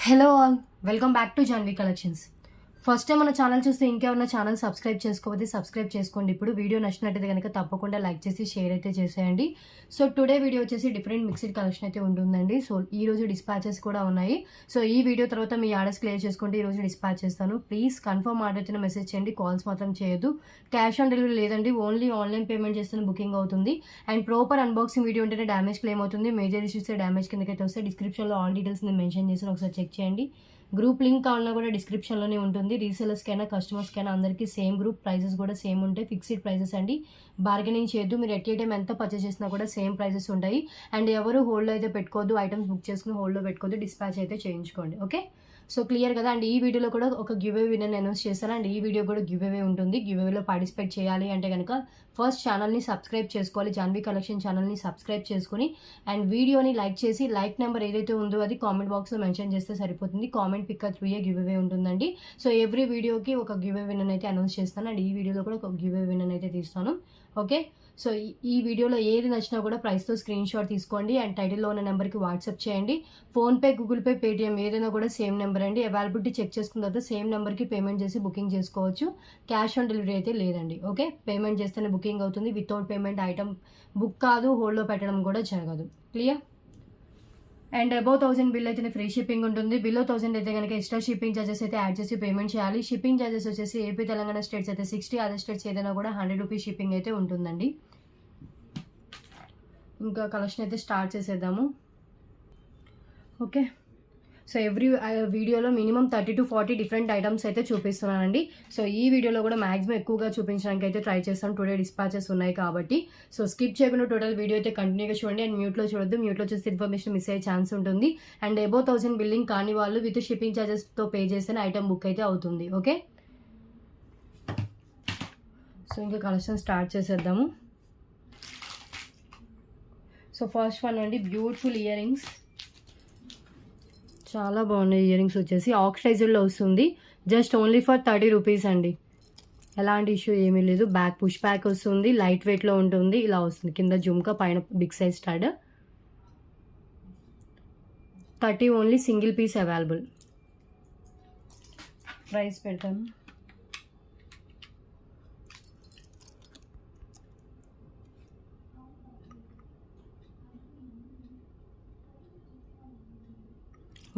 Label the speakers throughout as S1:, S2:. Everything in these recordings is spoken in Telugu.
S1: Hello all, welcome back to Janhvi collections. First time మన ఛానల్ చూస్తే ఇంకేమన్నా ఛానల్ సబ్స్క్రైబ్ చేసుకోవద్దు, సబ్స్క్రైబ్ చేసుకోండి. ఇప్పుడు వీడియో నచ్చినట్టయితే కనుక తప్పకుండా లైక్ చేసి షేర్ అయితే చేసేయండి. సో టుడే వీడియో వచ్చేసి డిఫరెంట్ మిక్స్డ్ కలెక్షన్ అయితే ఉంటుందండి. సో ఈ రోజు డిస్పాచెస్ కూడా ఉన్నాయి. సో ఈ వీడియో తర్వాత మీ ఆర్డర్స్ క్లియర్ చేసుకుంటే ఈ రోజు డిస్పాచ్ చేస్తాను. ప్లీజ్ కన్ఫర్మ్ ఆర్డర్ అయితే మెసేజ్ చేయండి, కాల్స్ మాత్రం చేయొద్దు. క్యాష్ ఆన్ డెలివరీ లేదండి, ఓన్లీ ఆన్లైన్ పేమెంట్ చేస్తే బుకింగ్ అవుతుంది. అండ్ ప్రాపర్ అన్బాక్సింగ్ వీడియో ఉంటేనే డ్యామేజ్ క్లెయిమ్ అవుతుంది. మేజర్ ఇష్యూస్ డ్యామేజ్ కిందకైతే వస్తే డిస్క్రిప్షన్లో ఆల్ డీటెయిల్స్ నేను మెన్షన్ చేస్తాను, ఒకసారి చెక్ చేయండి. గ్రూప్ లింక్ కావాలన్నా కూడా డిస్క్రిప్షన్లోనే ఉంటుంది. రీసెలర్స్కైనా కస్టమర్స్కైనా అందరికీ సేమ్ గ్రూప్, ప్రైజెస్ కూడా సేమ్ ఉంటాయి. ఫిక్స్డ్ ప్రైజెస్ అండి, బార్గెనింగ్ చేయొద్దు. మీరు ఎట్ ఏ టైం ఎంత పర్చేస్ చేసినా కూడా సేమ్ ప్రైజెస్ ఉంటాయి. అండ్ ఎవరు హోల్డ్లో అయితే పెట్టుకోవద్దు, ఐటమ్స్ బుక్ చేసుకుని హోల్డ్లో పెట్టుకోవద్దు, డిస్పాచ్ అయితే చేయించుకోండి. ఓకే, సో క్లియర్ కదా. అండ్ ఈ వీడియోలో కూడా ఒక గివ్ అవే విన్నర్ అనౌన్స్ చేస్తాను. అండ్ ఈ వీడియో కూడా గివ్ అవే ఉంటుంది. గివ్ అవేలో పార్టిసిపేట్ చేయాలి అంటే కనుక ఫస్ట్ ఛానల్ని సబ్స్క్రైబ్ చేసుకోవాలి, జాన్వీ కలెక్షన్ ఛానల్ని సబ్స్క్రైబ్ చేసుకుని అండ్ వీడియోని లైక్ చేసి లైక్ నెంబర్ ఏదైతే ఉందో అది కామెంట్ బాక్స్లో మెన్షన్ చేస్తే సరిపోతుంది. Comment pick through a giveaway ఉంటుందండి. సో ఎవ్రీ వీడియోకి ఒక గివ్ అవే విన్నర్ అయితే అనౌన్స్ చేస్తాను. అండ్ ఈ వీడియోలో కూడా ఒక గివ్ అవే విన్నర్ అయితే తీస్తాను. ఓకే, సో ఈ వీడియోలో ఏది నచ్చినా కూడా ప్రైస్తో స్క్రీన్ షాట్ తీసుకోండి అండ్ టైటిల్లో ఉన్న నెంబర్కి వాట్సాప్ చేయండి. ఫోన్పే, గూగుల్ పే, పేటిఎం ఏదైనా కూడా సేమ్ నెంబర్ అండి. అవైలబిలిటీ చెక్ చేసుకున్న తర్వాత సేమ్ నెంబర్కి పేమెంట్ చేసి బుకింగ్ చేసుకోవచ్చు. క్యాష్ ఆన్ డెలివరీ అయితే లేదండి. ఓకే, పేమెంట్ చేస్తేనే బుకింగ్ అవుతుంది. వితౌట్ పేమెంట్ ఐటమ్ బుక్ కాదు, హోల్డ్లో పెట్టడం కూడా జరగదు. క్లియర్? అండ్ అబౌవ్ 1000 బిల్ అయితే ఫ్రీ షిప్పింగ్ ఉంటుంది. బిలో 1000 అయితే కనుక ఎక్స్ట్రా షిప్పింగ్ చార్జెస్ అయితే యాడ్ చేసి పేమెంట్ చేయాలి. షిప్పింగ్ చార్జెస్ వచ్చేసి ఏపీ, తెలంగాణ స్టేట్స్ అయితే 60, అదర్ స్టేట్స్ ఏదైనా కూడా 100 రూపీస్ షిప్పింగ్ అయితే ఉంటుందండి. ఇంకా కలెక్షన్ అయితే స్టార్ట్ చేసేద్దాము. ఓకే, సో ఎవ్రీ వీడియోలో మినిమం 30 to 40 డిఫరెంట్ ఐటమ్స్ అయితే చూపిస్తున్నానండి. సో ఈ వీడియోలో కూడా మ్యాక్సిమం ఎక్కువగా చూపించడానికి అయితే ట్రై చేస్తాను. టుడే డిస్పాచెస్ ఉన్నాయి కాబట్టి సో స్కిప్ చేయకుండా టోటల్ వీడియో అయితే కంటిన్యూగా చూడండి. అండ్ మ్యూట్లో చూడొద్దు, మ్యూట్లో చూస్తే ఇన్ఫర్మేషన్ మిస్ అయ్యే ఛాన్స్ ఉంటుంది. అండ్ అబౌవ్ 1000 బిల్లింగ్ కాని వాళ్ళు విత్ షిప్పింగ్ ఛార్జెస్తో పే చేస్తేనే ఐటమ్ బుక్ అయితే అవుతుంది. ఓకే, సో ఇంకా కలెక్షన్ స్టార్ట్ చేసేద్దాము. సో ఫస్ట్ వన్ అండి, బ్యూటిఫుల్ ఇయర్ రింగ్స్. చాలా బాగున్నాయి ఇయర్ రింగ్స్. వచ్చేసి ఆక్సిడైజ్డ్లో వస్తుంది. జస్ట్ ఓన్లీ ఫర్ 30 రూపీస్ అండి. ఎలాంటి ఇష్యూ ఏమీ లేదు. బ్యాక్ పుష్ బ్యాక్ వస్తుంది, లైట్ వెయిట్లో ఉంటుంది. ఇలా వస్తుంది, కింద జుమ్కా, పైన బిగ్ సైజ్ స్టార్డ్. 30 only, single piece available. Price పెడతాను.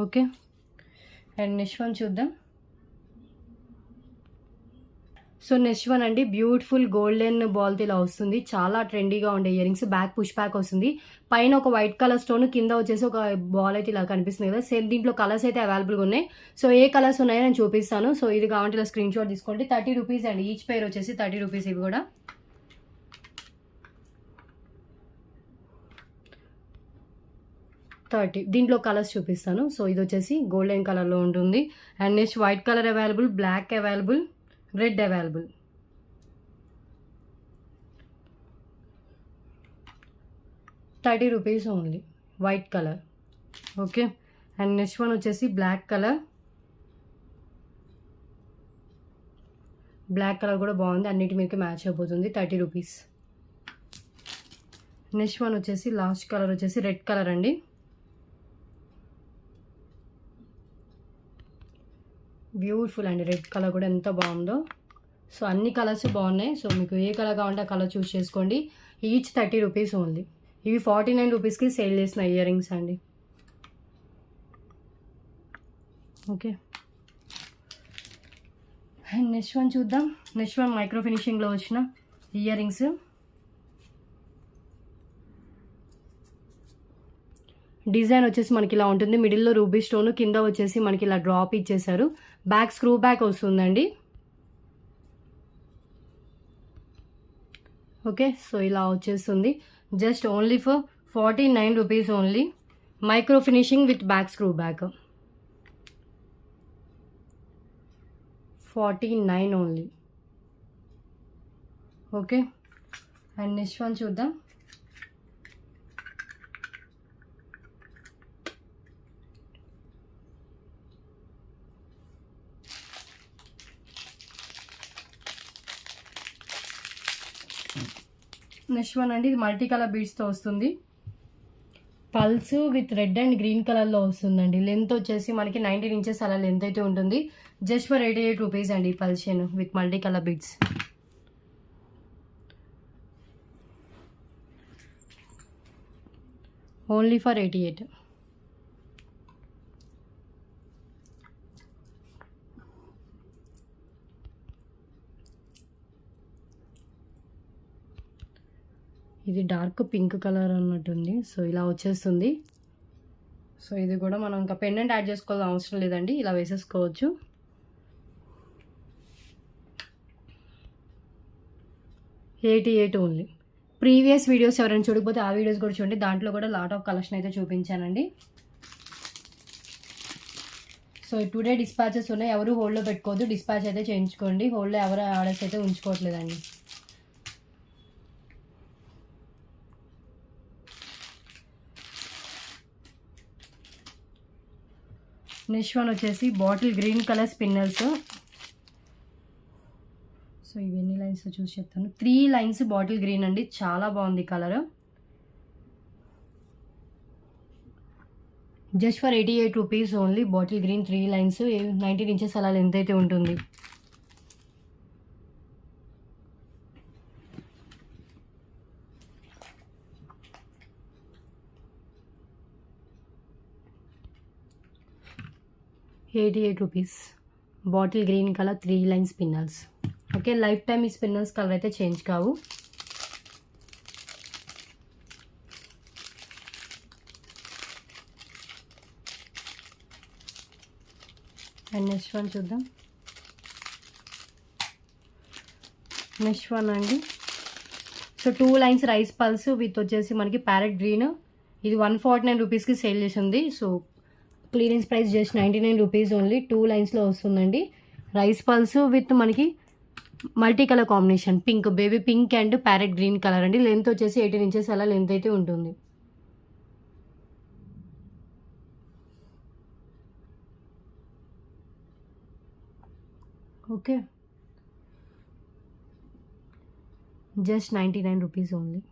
S1: ఓకే, అండ్ నెక్స్ట్ వన్ చూద్దాం. సో నెక్స్ట్ వన్ అండి, బ్యూటిఫుల్ గోల్డెన్ బాల్తో ఇలా వస్తుంది. చాలా ట్రెండీగా ఉండే earrings. Back push back వస్తుంది, పైన ఒక వైట్ కలర్ స్టోన్, కింద వచ్చేసి ఒక బాల్ అయితే ఇలా కనిపిస్తుంది కదా. సేమ్ దీంట్లో కలర్స్ అయితే అవైలబుల్గా ఉన్నాయి. సో ఏ కలర్స్ ఉన్నాయో నేను చూపిస్తాను. సో ఇది కావాలంటే ఇలా స్క్రీన్ షాట్ తీసుకోండి. 30 రూపీస్ అండి, ఈచ్ పేర్ వచ్చేసి 30 రూపీస్. ఇవి కూడా 30. దీంట్లో కలర్స్ చూపిస్తాను. సో ఇది వచ్చేసి గోల్డెన్ కలర్లో ఉంటుంది. And next white colour available, black available, red available. ₹30 only, white colour. Okay, and next one వచ్చేసి బ్లాక్ కలర్. బ్లాక్ కలర్ కూడా బాగుంది, అన్నిటి మీకు మ్యాచ్ అయిపోతుంది. 30 రూపీస్. నెక్స్ట్ వన్ వచ్చేసి లాస్ట్ కలర్ వచ్చేసి రెడ్ కలర్ అండి. బ్యూటిఫుల్ అండి, రెడ్ కలర్ కూడా ఎంత బాగుందో. సో అన్ని కలర్స్ బాగున్నాయి. సో మీకు ఏ కలర్ కావాలంటే ఆ కలర్ చూస్ చేసుకోండి. Each 30 rupees only. ఇవి 49 రూపీస్కి సేల్ చేసిన ఇయర్ రింగ్స్ అండి. ఓకే, అండ్ నెక్స్ట్ వన్ చూద్దాం. నెక్స్ట్ వన్ మైక్రో ఫినిషింగ్లో వచ్చిన ఇయర్ రింగ్స్. డిజైన్ వచ్చేసి మనకి ఇలా ఉంటుంది. మిడిల్లో రూబీ స్టోన్, కింద వచ్చేసి మనకి ఇలా డ్రాప్ ఇచ్చేసారు. బ్యాక్ స్క్రూ బ్యాక్ వస్తుందండి. ఓకే, సో ఇలా వచ్చేస్తుంది. Just only for 49 rupees only. Micro finishing with back screw back. 49 only. Okay, and next one చూద్దాం. నెక్స్ట్ వన్ అండి, ఇది మల్టీ కలర్ బీడ్స్తో వస్తుంది. Pulse with red and green కలర్లో వస్తుందండి. లెంత్ వచ్చేసి మనకి 19 ఇంచెస్ అలా లెంత్ అయితే ఉంటుంది. జస్ట్ ఫర్ 88 రూపీస్ అండి ఈ pulse chain with multi colour bids. Only for 88. ఇది డార్క్ పింక్ కలర్ అన్నట్టుంది. సో ఇలా వచ్చేస్తుంది. సో ఇది కూడా మనం ఇంకా పెండెంట్ యాడ్ చేసుకోవాల్సిన అవసరం లేదండి, ఇలా వేసేసుకోవచ్చు. $88 ఓన్లీ. ప్రీవియస్ వీడియోస్ ఎవరైనా చూడకపోతే ఆ వీడియోస్ కూడా చూడండి, దాంట్లో కూడా లాట్ ఆఫ్ కలెక్షన్ అయితే చూపించానండి. సో టుడే డిస్పాచెస్ ఉన్నాయి, ఎవరు హోల్డ్లో పెట్టుకోవద్దు, డిస్పాచ్ అయితే చేయించుకోండి. హోల్డ్లో ఎవరు ఆర్డర్స్ అయితే ఉంచుకోవట్లేదండి. నెక్స్ట్ వన్ వచ్చేసి bottle green colour spinners. So ఇవి ఎన్ని లైన్స్ చూసి చెప్తాను. 3 లైన్స్ బాటిల్ గ్రీన్ అండి, చాలా బాగుంది colour. Just for 88 rupees only. Bottle green 3 lines, 19 inches అలా లెంత్ అయితే ఉంటుంది. ₹88 bottle green colour 3 line spinners. Okay, life time ఈ స్పిన్నర్స్ కలర్ అయితే చేంజ్ కావు. అండ్ నెక్స్ట్ వన్ చూద్దాం. నెక్స్ట్ వన్ అండి, so 2 lines rice pulse with వచ్చేసి మనకి ప్యారెట్ గ్రీన్. ఇది 149 రూపీస్కి సేల్ చేసింది. So clearance price just 99 rupees only. 2 లైన్స్లో వస్తుందండి. రైస్ పల్స్ విత్ మనకి multi colour combination, pink, baby pink and parrot green colour అండి. లెంత్ వచ్చేసి 18 ఇంచెస్ అలా లెంత్ అయితే ఉంటుంది. Okay, just 99 rupees only.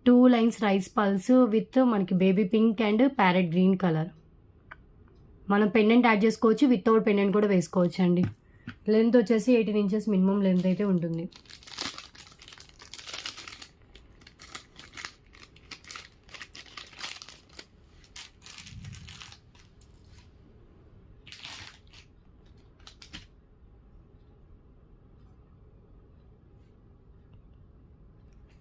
S1: Two lines rice pulse with మనకి baby pink and parrot green colour. మనం పెండెంట్ యాడ్ చేసుకోవచ్చు, వితౌట్ పెండెంట్ కూడా వేసుకోవచ్చు అండి. లెంత్ వచ్చేసి 18 ఇంచెస్ మినిమం లెంత్ అయితే ఉంటుంది.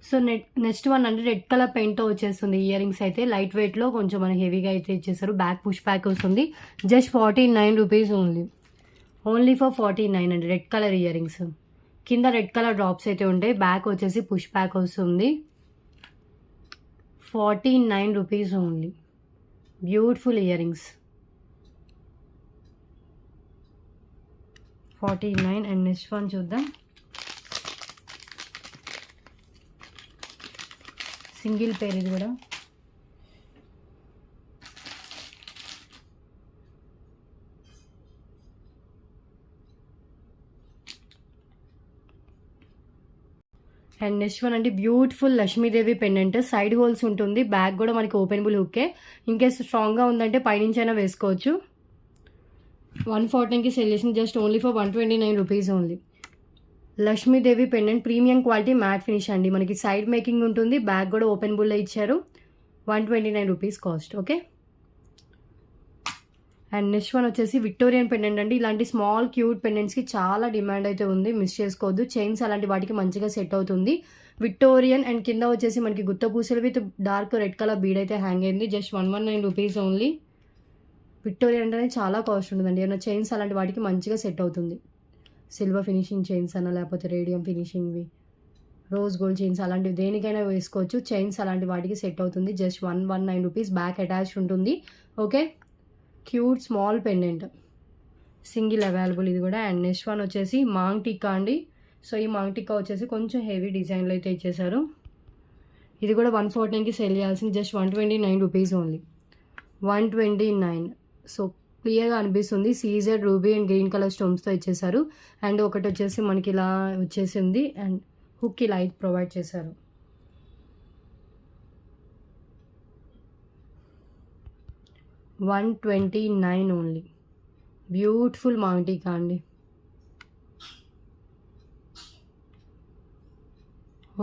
S1: సో నెక్స్ట్ వన్ అంటే రెడ్ కలర్ పెయింట్తో వచ్చేస్తుంది. ఇయర్ రింగ్స్ అయితే లైట్ వెయిట్లో కొంచెం మనకి హెవీగా అయితే ఇచ్చేస్తారు. బ్యాక్ పుష్ బ్యాక్ వస్తుంది. Just 49 rupees only. Only for 49 అండి. రెడ్ కలర్ ఇయర్ రింగ్స్, కింద రెడ్ కలర్ డ్రాప్స్ అయితే ఉంటాయి. బ్యాక్ వచ్చేసి పుష్ బ్యాక్ వస్తుంది. 49 rupees only. Beautiful ear rings 49. And next one చూద్దాం. సింగిల్ పేర్ ఇది కూడా. అండ్ నెక్స్ట్ వన్ అంటే beautiful Lakshmidevi pendant. Side holes ఉంటుంది, బ్యాక్ కూడా మనకి ఓపెనబుల్ హుక్కే. ఇన్కేస్ స్ట్రాంగ్గా ఉందంటే పైనుంచి అయినా వేసుకోవచ్చు. 114కి సెల్ చేసింది. Just only for 129 rupees only. Lakshmidevi pendant premium quality mat finish అండి. మనకి సైడ్ మేకింగ్ ఉంటుంది, బ్యాక్ కూడా ఓపెనబుల్లో ఇచ్చారు. 129 rupees cost. Okay, and next one వచ్చేసి విక్టోరియన్ పెండెంట్ అండి. ఇలాంటి స్మాల్ క్యూట్ పెండెంట్స్కి చాలా డిమాండ్ అయితే ఉంది, మిస్ చేసుకోవద్దు. చైన్స్ అలాంటి వాటికి మంచిగా సెట్ అవుతుంది. విక్టోరియన్ అండ్ కింద వచ్చేసి మనకి గుత్త పూసలు with dark red colour bead అయితే హ్యాంగ్ అయింది. Just 119 rupees only. విక్టోరియన్ అంటేనే చాలా కాస్ట్ ఉంటుందండి. ఏమైనా చైన్స్ అలాంటి వాటికి మంచిగా సెట్ అవుతుంది. సిల్వర్ ఫినిషింగ్ చైన్స్ అన్న, లేకపోతే రేడియం ఫినిషింగ్వి, రోజ్ గోల్డ్ చైన్స్ అలాంటివి దేనికైనా వేసుకోవచ్చు. చైన్స్ అలాంటి వాటికి సెట్ అవుతుంది. Just 119 rupees. బ్యాక్ అటాచ్ ఉంటుంది. Okay, cute small pendant, single available ఇది కూడా. అండ్ నెక్స్ట్ వన్ వచ్చేసి మాంగ్ టిక్కా అండి. సో ఈ మాంగ్ టిక్కా వచ్చేసి కొంచెం హెవీ డిజైన్లో అయితే ఇచ్చేసారు. ఇది కూడా 114కి సెల్ చేయాల్సింది. Just 129 rupees only. 129. సో క్లియర్గా అనిపిస్తుంది. CZ ruby and green colour స్టోన్స్తో ఇచ్చేసారు. అండ్ ఒకటి వచ్చేసి మనకి ఇలా వచ్చేసింది అండ్ హుక్కి లైట్ ప్రొవైడ్ చేశారు. $129 ఓన్లీ. బ్యూటిఫుల్ మాంటికా అండి.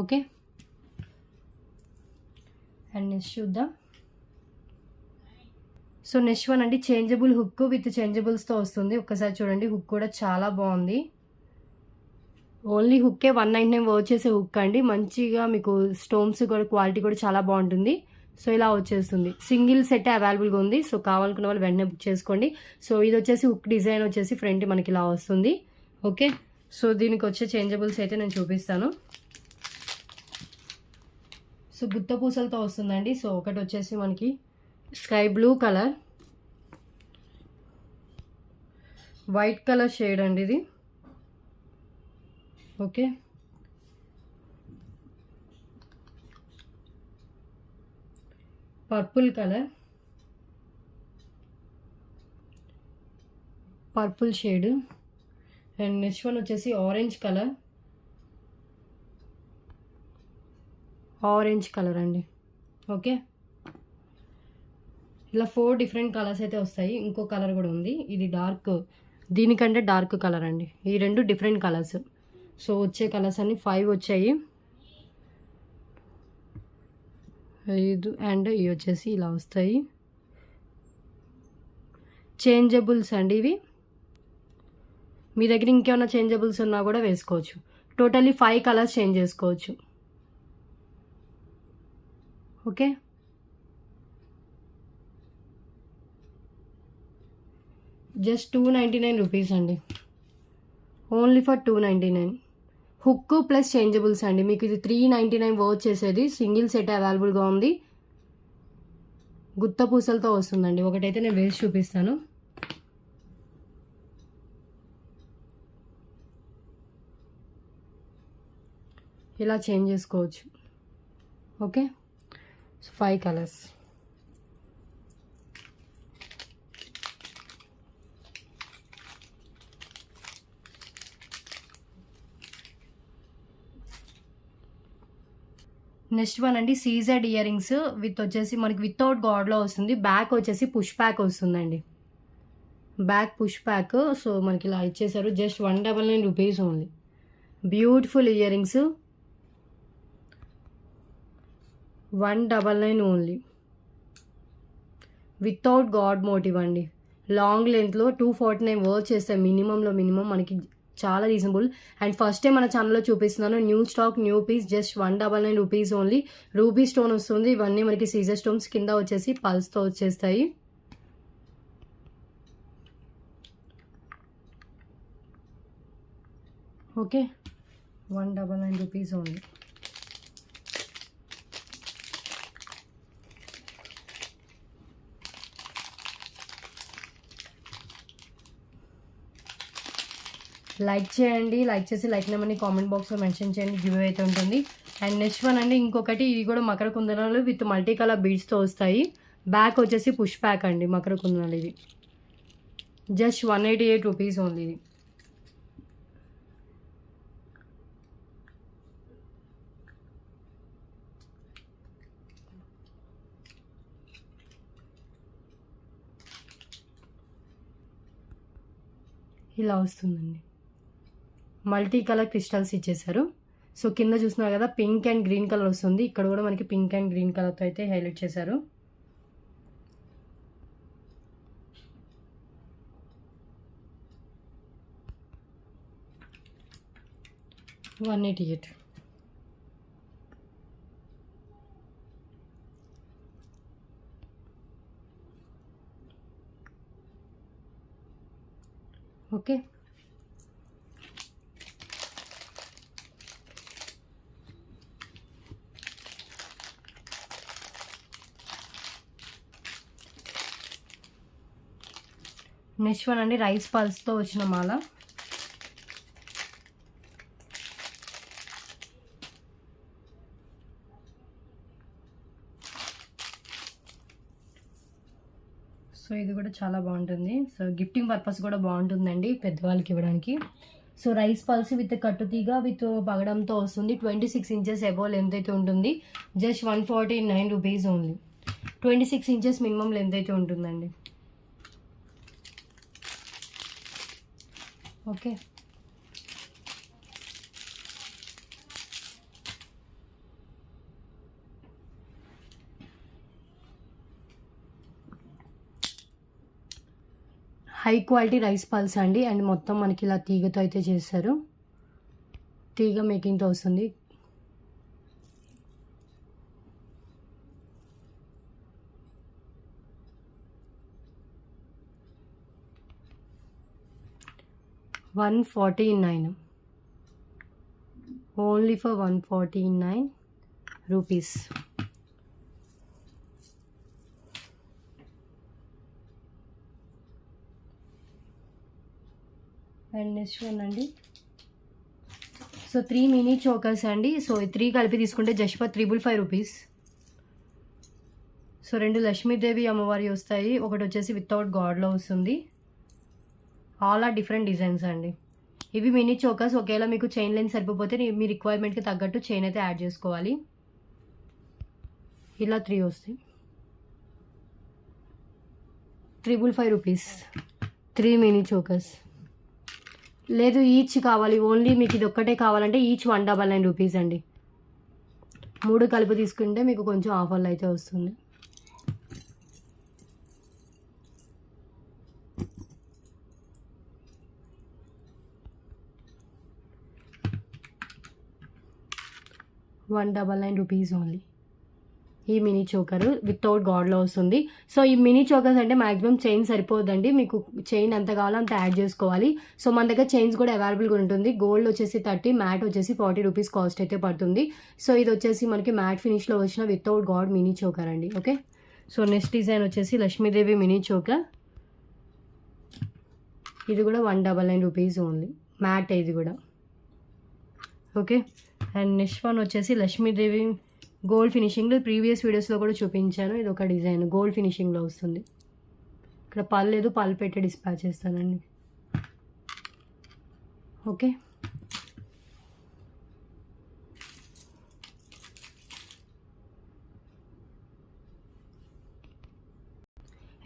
S1: ఓకే, అండ్ నెక్స్ట్ చూద్దాం. సో నెక్స్ట్ వన్ అండి చేంజబుల్ హుక్ విత్ చేంజబుల్స్తో వస్తుంది. ఒక్కసారి చూడండి, హుక్ కూడా చాలా బాగుంది. ఓన్లీ హుక్కే 199 వర్క్ చేసే హుక్ అండి. మంచిగా మీకు స్టోన్స్ కూడా క్వాలిటీ కూడా చాలా బాగుంటుంది. సో ఇలా వచ్చేస్తుంది. సింగిల్ సెట్ అవైలబుల్గా ఉంది. సో కావాలనుకున్న వాళ్ళు వెంటనే బుక్ చేసుకోండి. సో ఇది వచ్చేసి హుక్ డిజైన్ వచ్చేసి ఫ్రంట్ మనకి ఇలా వస్తుంది. ఓకే, సో దీనికి వచ్చే చేంజబుల్స్ అయితే నేను చూపిస్తాను. సో గుత్త పూసలతో వస్తుందండి. సో ఒకటి వచ్చేసి మనకి sky blue colour, white colour shade అండి ఇది. Okay, purple colour, purple shade. And next one వచ్చేసి ఆరెంజ్ కలర్, ఆరెంజ్ కలర్ అండి. ఓకే, ఇలా 4 డిఫరెంట్ కలర్స్ అయితే వస్తాయి. ఇంకో కలర్ కూడా ఉంది, ఇది డార్క్, దీనికంటే డార్క్ కలర్ అండి. ఈ రెండు డిఫరెంట్ కలర్స్. సో వచ్చే కలర్స్ అన్ని 5 వచ్చాయి. 5 అండ్ ఇవి వచ్చేసి ఇలా వస్తాయి. చేంజబుల్స్ అండి ఇవి. మీ దగ్గర ఇంకేమైనా చేంజబుల్స్ ఉన్నా కూడా వేసుకోవచ్చు. టోటల్లీ 5 కలర్స్ చేంజ్ చేసుకోవచ్చు. ఓకే, జస్ట్ 299 రూపీస్ అండి. Only for 299. Hook plus changeables అండి. మీకు ఇది 399 వర్క్ చేసేది. సింగిల్ సెట్ అవైలబుల్గా ఉంది. గుత్త పూసలతో వస్తుందండి. ఒకటైతే నేను వేసి చూపిస్తాను. ఇలా చేంజ్ చేసుకోవచ్చు. Okay, 5 colours. నెక్స్ట్ వన్ అండి సీజెడ్ ఇయర్ రింగ్స్ విత్ వచ్చేసి మనకి వితౌట్ గాడ్లో వస్తుంది. బ్యాక్ వచ్చేసి పుష్ ప్యాక్ వస్తుందండి. Back push pack. సో మనకి ఇలా ఇచ్చేసారు. Just 199 rupees only. Beautiful earrings, 199 only. Without god motif అండి. లాంగ్ లెంత్లో 249 వర్క్ చేస్తాయి. మినిమంలో మినిమం మనకి చాలా రీజనబుల్. అండ్ ఫస్ట్ టైం మన ఛానల్లో చూపిస్తున్నాను. New stock, new piece, just 199 rupees only. Ruby stone వస్తుంది. ఇవన్నీ మనకి సీజర్ స్టోన్స్ కింద వచ్చేసి పల్స్తో వచ్చేస్తాయి. Okay, 199 rupees only. లైక్ చేయండి. లైక్ చేసి లైక్ నెంబర్ని కామెంట్ బాక్స్లో మెన్షన్ చేయండి. గివ్ అయితే ఉంటుంది. అండ్ నెక్స్ట్ వన్ అండి ఇంకొకటి, ఇవి కూడా మకర కుందనాలు విత్ మల్టీ కలర్ బీడ్స్తో వస్తాయి. బ్యాక్ వచ్చేసి పుష్ ప్యాక్ అండి. మకర కుందనాలు ఇది జస్ట్ 188 రూపీస్ ఓన్లీ. ఇది ఇలా వస్తుందండి. మల్టీ కలర్ క్రిస్టల్స్ ఇచ్చేసారు. సో కింద చూస్తున్నారు కదా పింక్ అండ్ గ్రీన్ కలర్ వస్తుంది. ఇక్కడ కూడా మనకి పింక్ అండ్ గ్రీన్ కలర్తో అయితే హైలైట్ చేశారు. $188. ఓకే, నెక్స్ట్ వన్ అండి రైస్ పల్స్తో వచ్చిన మాల. ఇది కూడా చాలా బాగుంటుంది. సో గిఫ్టింగ్ పర్పస్ కూడా బాగుంటుందండి పెద్దవాళ్ళకి ఇవ్వడానికి. సో రైస్ పల్స్ విత్ కట్టుతీగ విత్ పగడంతో వస్తుంది. 26 ఇంచెస్ అబోవ్ లెంత్ అయితే ఉంటుంది. Just 149 rupees only. 26 inches minimum length అయితే ఉంటుందండి. Okay, high quality rice pulse అండి. అండ్ మొత్తం మనకి ఇలా తీగతో అయితే చేస్తారు. తీగ మేకింగ్తో వస్తుంది. $149 only for 149 rupees. And next one అండి. సో 3 మినీ చోకర్స్ అండి. సో 3 కలిపి తీసుకుంటే just for 555 rupees. So 2 Lakshmidevi అమ్మవారి వస్తాయి. ఒకటి వచ్చేసి వితౌట్ గాడ్లో వస్తుంది. ఆల్ ఆర్ డిఫరెంట్ డిజైన్స్ అండి. ఇవి మినీ చోకర్స్. ఒకవేళ మీకు చైన్ లెంత్ సరిపోతే మీ రిక్వైర్మెంట్కి తగ్గట్టు చైన్ అయితే యాడ్ చేసుకోవాలి. ఇలా 3 వస్తాయి. 555 రూపీస్ 3 మినీ చోకర్స్. లేదు ఈచ్ కావాలి, ఓన్లీ మీకు ఇది ఒక్కటే కావాలంటే ఈచ్ 199 రూపీస్ అండి. 3 కలిపి తీసుకుంటే మీకు కొంచెం ఆఫర్లు అయితే వస్తుంది. ₹199 ఓన్లీ. ఈ మినీ చోకర్ వితౌట్ గాడ్లో వస్తుంది. సో ఈ మినీ చోకర్స్ అంటే మాక్సిమం చైన్ సరిపోదండి. మీకు చైన్ ఎంత కావాలో అంత యాడ్ చేసుకోవాలి. సో మన దగ్గర చైన్స్ కూడా అవైలబుల్గా ఉంటుంది. గోల్డ్ వచ్చేసి 30, మ్యాట్ వచ్చేసి 40 రూపీస్ కాస్ట్ అయితే పడుతుంది. సో ఇది వచ్చేసి మనకి మ్యాట్ ఫినిష్లో వచ్చిన వితౌట్ గాడ్ మినీ చోకర్ అండి. ఓకే, సో నెక్స్ట్ డిజైన్ వచ్చేసి లక్ష్మీదేవి మినీ చోకర్. ఇది కూడా $199 రూపీస్ ఓన్లీ. మ్యాట్ ఇది కూడా. ఓకే, అండ్ నెక్స్ట్ వన్ వచ్చేసి లక్ష్మీదేవి గోల్డ్ ఫినిషింగ్లో ప్రీవియస్ వీడియోస్లో కూడా చూపించాను. ఇది ఒక డిజైన్ గోల్డ్ ఫినిషింగ్లో వస్తుంది. ఇక్కడ పళ్ళు పెట్టి డిస్పాచ్ చేస్తానండి. ఓకే,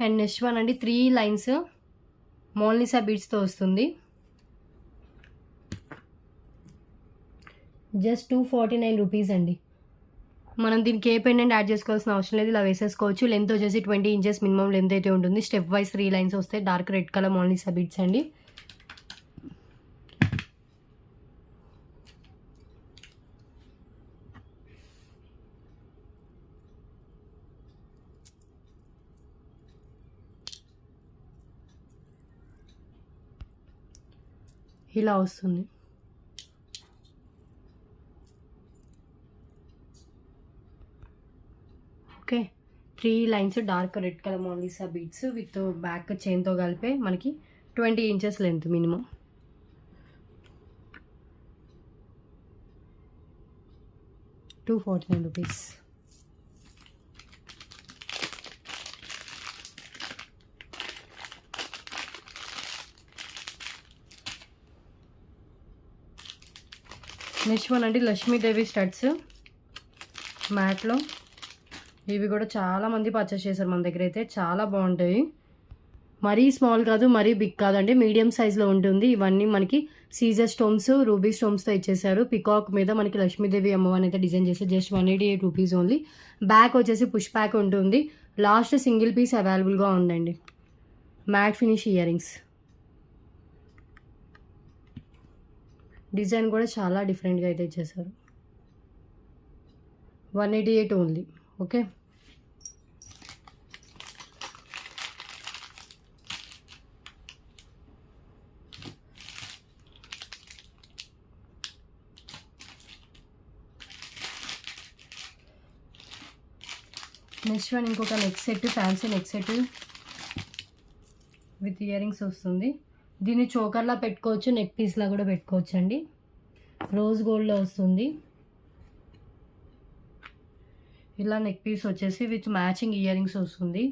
S1: అండ్ నెక్స్ట్ వన్ అండి 3 లైన్స్ మోనాలిసా బీడ్స్తో వస్తుంది. జస్ట్ 249 రూపీస్ అండి. మనం దీనికి ఏ పెండెంట్ యాడ్ చేసుకోవాల్సిన అవసరం లేదు, ఇలా వేసేసుకోవచ్చు. లెంత్ వచ్చేసి 20 ఇంచెస్ మినిమం లెంత్ అయితే ఉంటుంది. స్టెప్ వైజ్ 3 లైన్స్ వస్తాయి. Dark red colour Mona Lisa beads అండి. ఇలా వస్తుంది. Okay, 3 lines dark red colour Mona Lisa beads with back చైన్తో కలిపే మనకి 20 inches length minimum. ₹249. Next one అండి లక్ష్మీదేవి స్టడ్స్ మ్యాట్లో. ఇవి కూడా చాలామంది పర్చేస్ చేశారు మన దగ్గర అయితే. చాలా బాగుంటాయి. మరీ స్మాల్ కాదు, మరీ బిగ్ కాదండి, మీడియం సైజ్లో ఉంటుంది. ఇవన్నీ మనకి సీజర్ స్టోన్స్, రూబీ స్టోన్స్తో ఇచ్చేసారు. పికాక్ మీద మనకి లక్ష్మీదేవి అమ్మవారిని అయితే డిజైన్ చేశారు. Just ₹188 only. బ్యాక్ వచ్చేసి పుష్ బ్యాక్ ఉంటుంది. లాస్ట్ సింగిల్ పీస్ అవైలబుల్గా ఉందండి. Matte finish earrings. Design కూడా చాలా డిఫరెంట్గా అయితే ఇచ్చేసారు. 188 ఓన్లీ. ఓకే, నెక్స్ట్ వన్ ఇంకొక neck set, fancy neck set with earrings వస్తుంది. దీన్ని చోకర్లా పెట్టుకోవచ్చు, నెక్ పీస్లా కూడా పెట్టుకోవచ్చు అండి. రోజ్ గోల్డ్లో వస్తుంది. ఇలా నెక్ పీస్ వచ్చేసి విత్ మ్యాచింగ్ ఇయర్ రింగ్స్ వస్తుంది.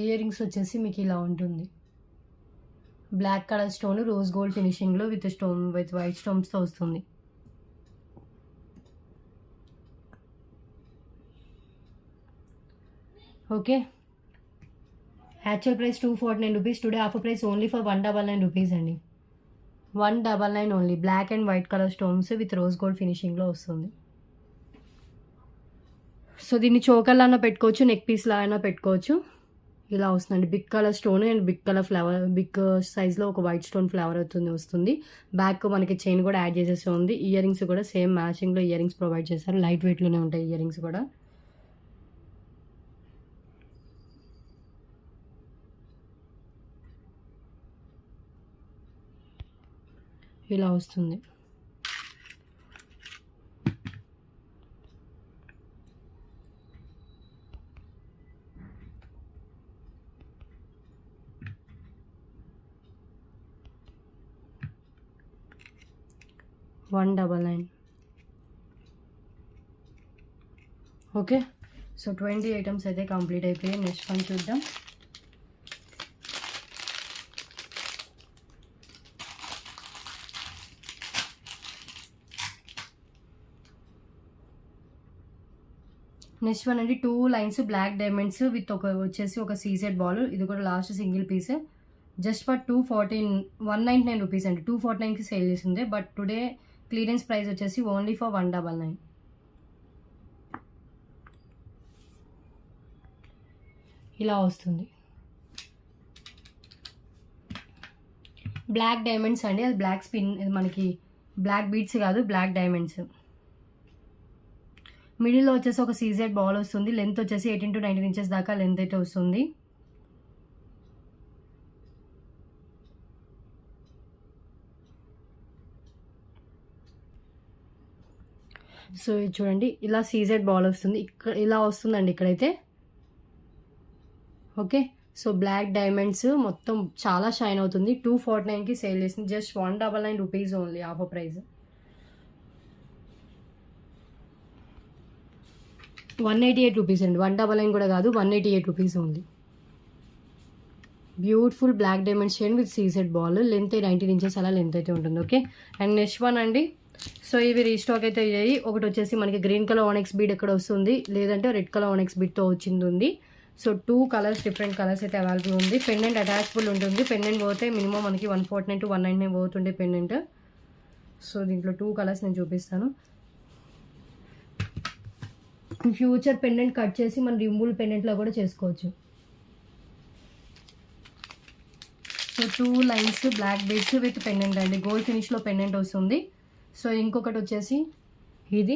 S1: ఇయర్ రింగ్స్ వచ్చేసి మీకు ఇలా ఉంటుంది. Black colour stone rose gold ఫినిషింగ్లో విత్ వైట్ స్టోన్స్తో వస్తుంది. Okay, actual price 249 rupees. Today offer price only for 199 rupees అండి. 199 only. Black and white colour stones with rose gold ఫినిషింగ్లో వస్తుంది. సో దీన్ని చోకర్లా అయినా పెట్టుకోవచ్చు, నెక్ పీస్లా అయినా పెట్టుకోవచ్చు. ఇలా వస్తుందండి. Big colour stone and big colour flower, big సైజ్లో ఒక వైట్ స్టోన్ ఫ్లవర్ వస్తుంది. బ్యాక్ మనకి చైన్ కూడా యాడ్ చేసేసి ఉంది. ఇయర్ రింగ్స్ కూడా సేమ్ మ్యాచింగ్లో ఇయర్ రింగ్స్ ప్రొవైడ్ చేశారు. లైట్ వెయిట్లోనే ఉంటాయి ఇయర్ రింగ్స్ కూడా. ఇలా వస్తుంది. $199. ఓకే, సో 20 ఐటమ్స్ అయితే కంప్లీట్ అయిపోయాయి. నెక్స్ట్ వన్ చూద్దాం. నెక్స్ట్ వన్ అండి, 2 లైన్స్ బ్లాక్ డైమండ్స్ విత్ వచ్చేసి ఒక సీజెడ్ బాల్. ఇది కూడా last single piece. Just for 199 rupees అండి. 249కి సేల్ చేసింది. బట్ టుడే క్లియరెన్స్ ప్రైస్ వచ్చేసి ఓన్లీ ఫర్ 199. ఇలా వస్తుంది. బ్లాక్ డైమండ్స్ అండి, అది బ్లాక్ స్పిన్, ఇది మనకి బ్లాక్ బీడ్స్ కాదు, బ్లాక్ డైమండ్స్. మిడిల్లో వచ్చేసి ఒక సీజెడ్ బాల్ వస్తుంది. లెంత్ వచ్చేసి 18 to 19 ఇంచెస్ దాకా లెంత్ అయితే వస్తుంది. సో ఇది చూడండి, ఇలా సీజెడ్ బాల్ వస్తుంది. ఇక్కడ ఇలా వస్తుందండి ఇక్కడైతే. ఓకే, సో బ్లాక్ డైమండ్స్ మొత్తం చాలా షైన్ అవుతుంది. 249కి సేల్ చేసింది. Just 199 rupees only offer price. 188 rupees అండి. 199 కూడా కాదు, 188 rupees only. Beautiful black diamond chain with CZ ball. Length 19 inches అలా లెంత్ అయితే ఉంటుంది. ఓకే, అండ్ నెక్స్ట్ వన్ అండి. సో ఇవి రీస్టాక్ అయితే అయ్యాయి. ఒకటి వచ్చేసి మనకి గ్రీన్ కలర్ ఆనెక్స్ బీడ్ ఎక్కడ వస్తుంది, లేదంటే రెడ్ కలర్ ఆనెక్స్ బీడ్తో వచ్చింది ఉంది. సో 2 కలర్స్, డిఫరెంట్ కలర్స్ అయితే అవైలబుల్ ఉంది. పెండెంట్ అటాచబుల్ ఉంటుంది. పెండెంట్ పోతే మినిమం మనకి 149 to 199 పోతుండే పెండెంట్. సో దీంట్లో 2 కలర్స్ నేను చూపిస్తాను. ఫ్యూచర్ పెండెంట్ కట్ చేసి మనం రిమూవల్ పెండెంట్లో కూడా చేసుకోవచ్చు. So 2 lines black beads with pendant అండి. గోల్డ్ ఫినిష్లో పెండెంట్ వస్తుంది. సో ఇంకొకటి వచ్చేసి ఇది.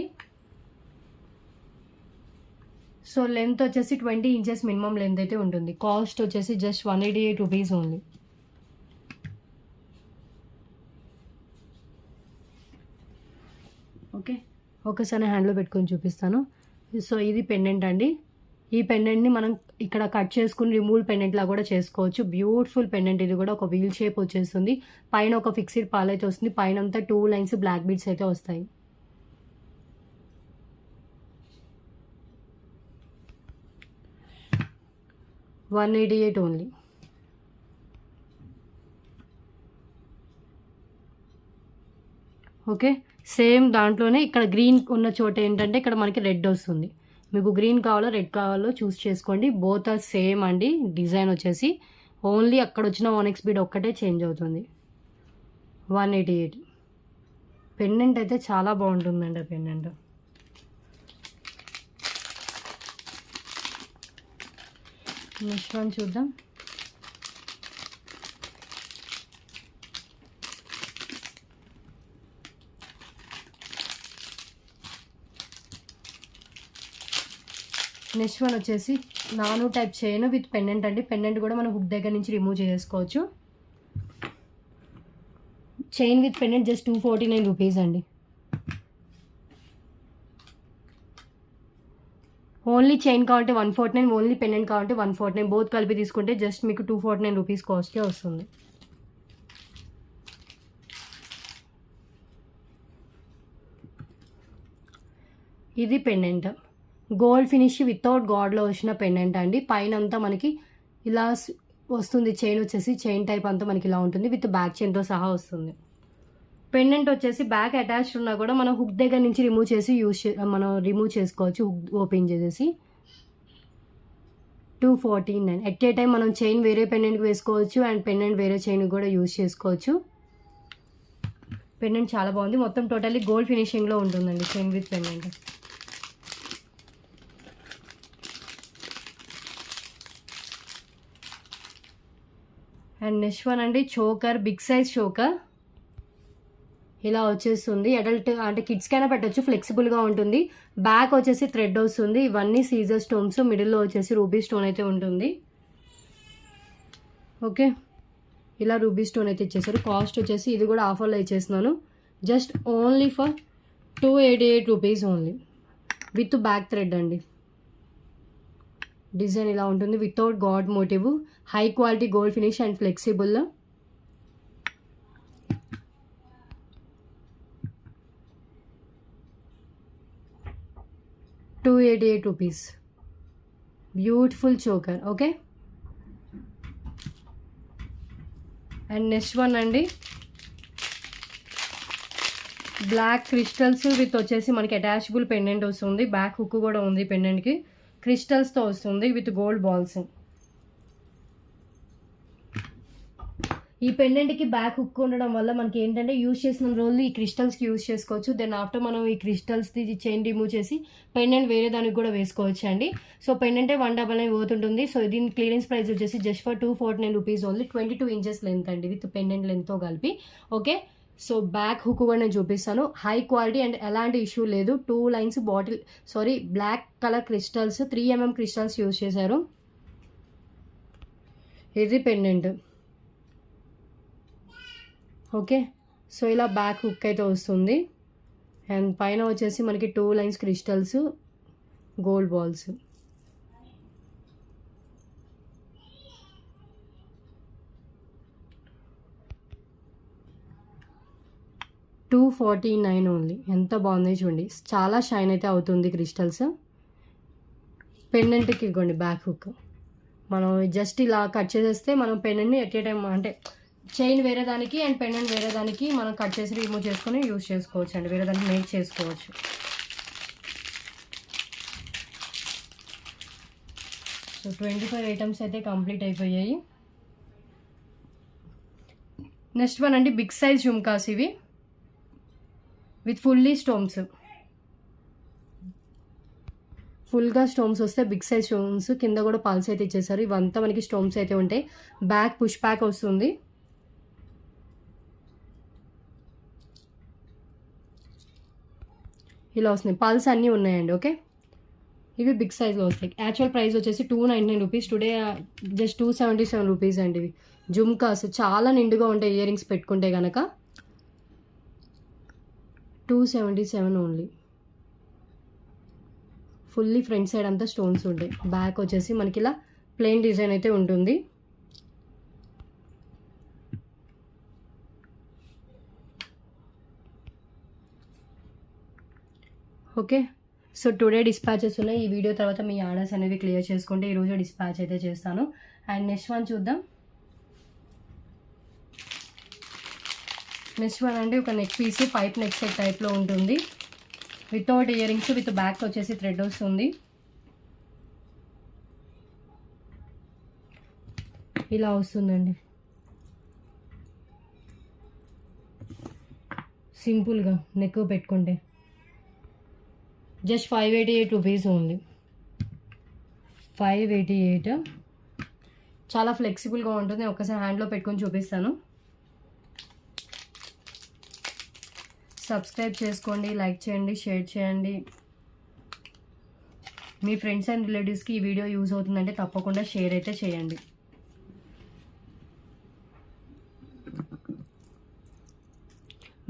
S1: సో లెంత్ వచ్చేసి 20 ఇంచెస్ మినిమం లెంత్ అయితే ఉంటుంది. కాస్ట్ వచ్చేసి జస్ట్ 188 రూపీస్ ఓన్లీ. ఓకే, ఒకసారి హ్యాండ్లో పెట్టుకొని చూపిస్తాను. సో ఇది పెండెంట్ అండి. ఈ పెండెంట్ని మనం ఇక్కడ కట్ చేసుకుని రిమూవల్ పెండెంట్లా కూడా చేసుకోవచ్చు. Beautiful pendant. ఇది కూడా ఒక వీల్ షేప్ వచ్చేస్తుంది. పైన ఒక ఫిక్స్డ్ పాల్ అయితే వస్తుంది. పైన అంతా 2 లైన్స్ బ్లాక్ బీడ్స్ అయితే వస్తాయి. $188 ఓన్లీ. ఓకే, సేమ్ దాంట్లోనే ఇక్కడ గ్రీన్ ఉన్న చోట ఏంటంటే ఇక్కడ మనకి రెడ్ వస్తుంది. మీకు గ్రీన్ కావాలో రెడ్ కావాలో చూస్ చేసుకోండి. బోత్ ఆర్ సేమ్ అండి. డిజైన్ వచ్చేసి ఓన్లీ అక్కడ వచ్చిన ఆనెక్స్ బీడ్ ఒక్కటే చేంజ్ అవుతుంది. 188. పెండెంట్ అయితే చాలా బాగుంటుందండి. ఆ పెండెంట్ నెక్స్ట్ వన్ చూద్దాం. నెక్స్ట్ వన్ వచ్చేసి నాను టైప్ చైన్ విత్ పెండెంట్ అండి. పెండెంట్ కూడా మనం హుక్ దగ్గర నుంచి రిమూవ్ చేసుకోవచ్చు. Chain with pendant just 249 rupees అండి. ఓన్లీ చైన్ కావాలంటే 149, ఓన్లీ పెండెంట్ కావాలంటే 149. బోత్ కలిపి తీసుకుంటే జస్ట్ మీకు 249 రూపీస్ కాస్ట్కే వస్తుంది. ఇది పెండెంట్. గోల్డ్ ఫినిష్ వితౌట్ గాడ్లో వచ్చిన పెండెంట్ అండి. పైన అంతా మనకి ఇలా వస్తుంది చైన్ వచ్చేసి, చైన్ టైప్ అంతా మనకి ఇలా ఉంటుంది విత్ బ్యాక్ చైన్తో సహా వస్తుంది. పెండెంట్ వచ్చేసి బ్యాక్ అటాచ్డ్ ఉన్నా కూడా మనం హుక్ దగ్గర నుంచి మనం రిమూవ్ చేసుకోవచ్చు, హుక్ ఓపెన్ చేసేసి. 249. ఎట్ ఏ టైం మనం చైన్ వేరే పెండెంట్కి వేసుకోవచ్చు అండ్ పెండెంట్ వేరే చైన్ కూడా యూజ్ చేసుకోవచ్చు. పెండెంట్ చాలా బాగుంది, మొత్తం టోటల్లీ గోల్డ్ ఫినిషింగ్లో ఉంటుందండి chain with pendant. And next one అండి చోకర్, బిగ్ సైజ్ చోకర్. ఇలా వచ్చేస్తుంది, అడల్ట్ అంటే కిడ్స్కైనా పెట్టచ్చు, ఫ్లెక్సిబుల్గా ఉంటుంది. బ్యాక్ వచ్చేసి థ్రెడ్ వస్తుంది, ఇవన్నీ సీజర్ స్టోన్స్, మిడిల్లో వచ్చేసి రూబీ స్టోన్ అయితే ఉంటుంది. ఓకే, ఇలా రూబీ స్టోన్ అయితే ఇచ్చేసారు. కాస్ట్ వచ్చేసి ఇది కూడా ఆఫర్లో ఇచ్చేస్తున్నాను, just only for 288 rupees only with back thread అండి. డిజైన్ ఇలా ఉంటుంది without god motif, high quality gold finish and flexible. ₹288 beautiful choker. Okay, and next one అండి బ్లాక్ క్రిస్టల్స్ విత్ వచ్చేసి మనకి అటాచబుల్ పెండెంట్ వస్తుంది, బ్యాక్ హుక్ కూడా ఉంది పెండెంట్కి, క్రిస్టల్స్తో వస్తుంది విత్ గోల్డ్ బాల్స్. ఈ పెండెంట్కి బ్యాక్ హుక్ ఉండడం వల్ల మనకి ఏంటంటే యూజ్ చేసిన రోజులు ఈ క్రిస్టల్స్కి యూజ్ చేసుకోవచ్చు. దెన్ ఆఫ్టర్ మనం ఈ క్రిస్టల్స్ది చైన్ రిమూవ్ చేసి పెండెంట్ వేరే దానికి కూడా వేసుకోవచ్చు అండి. సో పెండెంటే 199 పోతుంటుంది. సో దీని క్లియరెన్స్ ప్రైస్ వచ్చేసి just for 249 rupees only. 22 inches length అండి విత్ పెండెంట్ లెంత్తో కలిపి. ఓకే, సో బ్యాక్ హుక్ కూడా నేను చూపిస్తాను, హై క్వాలిటీ అండ్ ఎలాంటి ఇష్యూ లేదు. 2 lines black colour crystals, 3mm crystals use చేశారు. ఇది పెండెంట్. ఓకే, సో ఇలా బ్యాక్ హుక్ అయితే వస్తుంది అండ్ పైన వచ్చేసి మనకి 2 lines crystals, gold balls. $249 only. ఎంత బాగుంది చూడండి, చాలా షైన్ అయితే అవుతుంది క్రిస్టల్స్. పెండెంట్కి ఇవ్వండి బ్యాక్ హుక్, మనం జస్ట్ ఇలా కట్ చేసేస్తే మనం పెండెంట్ని ఎట్ ఏ టైం అంటే చైన్ వేరే దానికి అండ్ పెండెంట్ వేరే దానికి మనం కట్ చేసి రిమూవ్ చేసుకొని యూజ్ చేసుకోవచ్చు అండి, వేరే దానికి మేక్ చేసుకోవచ్చు. సో 25 ఐటమ్స్ అయితే కంప్లీట్ అయిపోయాయి. నెక్స్ట్ వన్ అండి బిగ్ సైజ్ జుమ్కాస్, ఇవి విత్ ఫుల్లీ స్టోన్స్, ఫుల్గా స్టోన్స్ వస్తే బిగ్ సైజ్ స్టోన్స్, కింద కూడా పల్స్ అయితే ఇచ్చేసారు. ఇవంతా మనకి స్టోన్స్ అయితే ఉంటాయి. బ్యాక్ పుష్ బ్యాక్ వస్తుంది. ఇలా వస్తుంది, పల్స్ అన్నీ ఉన్నాయండి. ఓకే, ఇవి బిగ్ సైజ్లో వస్తాయి. యాక్చువల్ ప్రైస్ వచ్చేసి 299 రూపీస్, టుడే జస్ట్ 277 రూపీస్ అండి. ఇవి జుమ్కాస్ చాలా నిండుగా ఉంటాయి, ఇయర్ రింగ్స్ పెట్టుకుంటే కనుక 277 ఓన్లీ. ఫుల్లీ ఫ్రంట్ సైడ్ అంతా స్టోన్స్ ఉంటాయి. బ్యాక్ వచ్చేసి మనకి ఇలా ప్లెయిన్ డిజైన్ అయితే ఉంటుంది. ఓకే, సో టుడే డిస్పాచెస్ ఉన్నాయి. ఈ వీడియో తర్వాత మీ ఆర్డర్స్ అనేవి క్లియర్ చేసుకుంటే ఈరోజు డిస్పాచ్ అయితే చేస్తాను. అండ్ నెక్స్ట్ వన్ చూద్దాం. నెక్స్ట్ వన్ అంటే ఒక neck piece, pipe neck set టైప్లో ఉంటుంది without earrings, with back వచ్చేసి థ్రెడ్ వస్తుంది. ఇలా వస్తుందండి సింపుల్గా నెక్ పెట్టుకుంటే. Just 588 rupees only. 588. చాలా ఫ్లెక్సిబుల్గా ఉంటుంది. ఒకసారి హ్యాండ్లో పెట్టుకొని చూపిస్తాను. సబ్స్క్రైబ్ చేసుకోండి, లైక్ చేయండి, షేర్ చేయండి. మీ ఫ్రెండ్స్ అండ్ రిలేటివ్స్కి ఈ వీడియో యూజ్ అవుతుందంటే తప్పకుండా షేర్ అయితే చేయండి.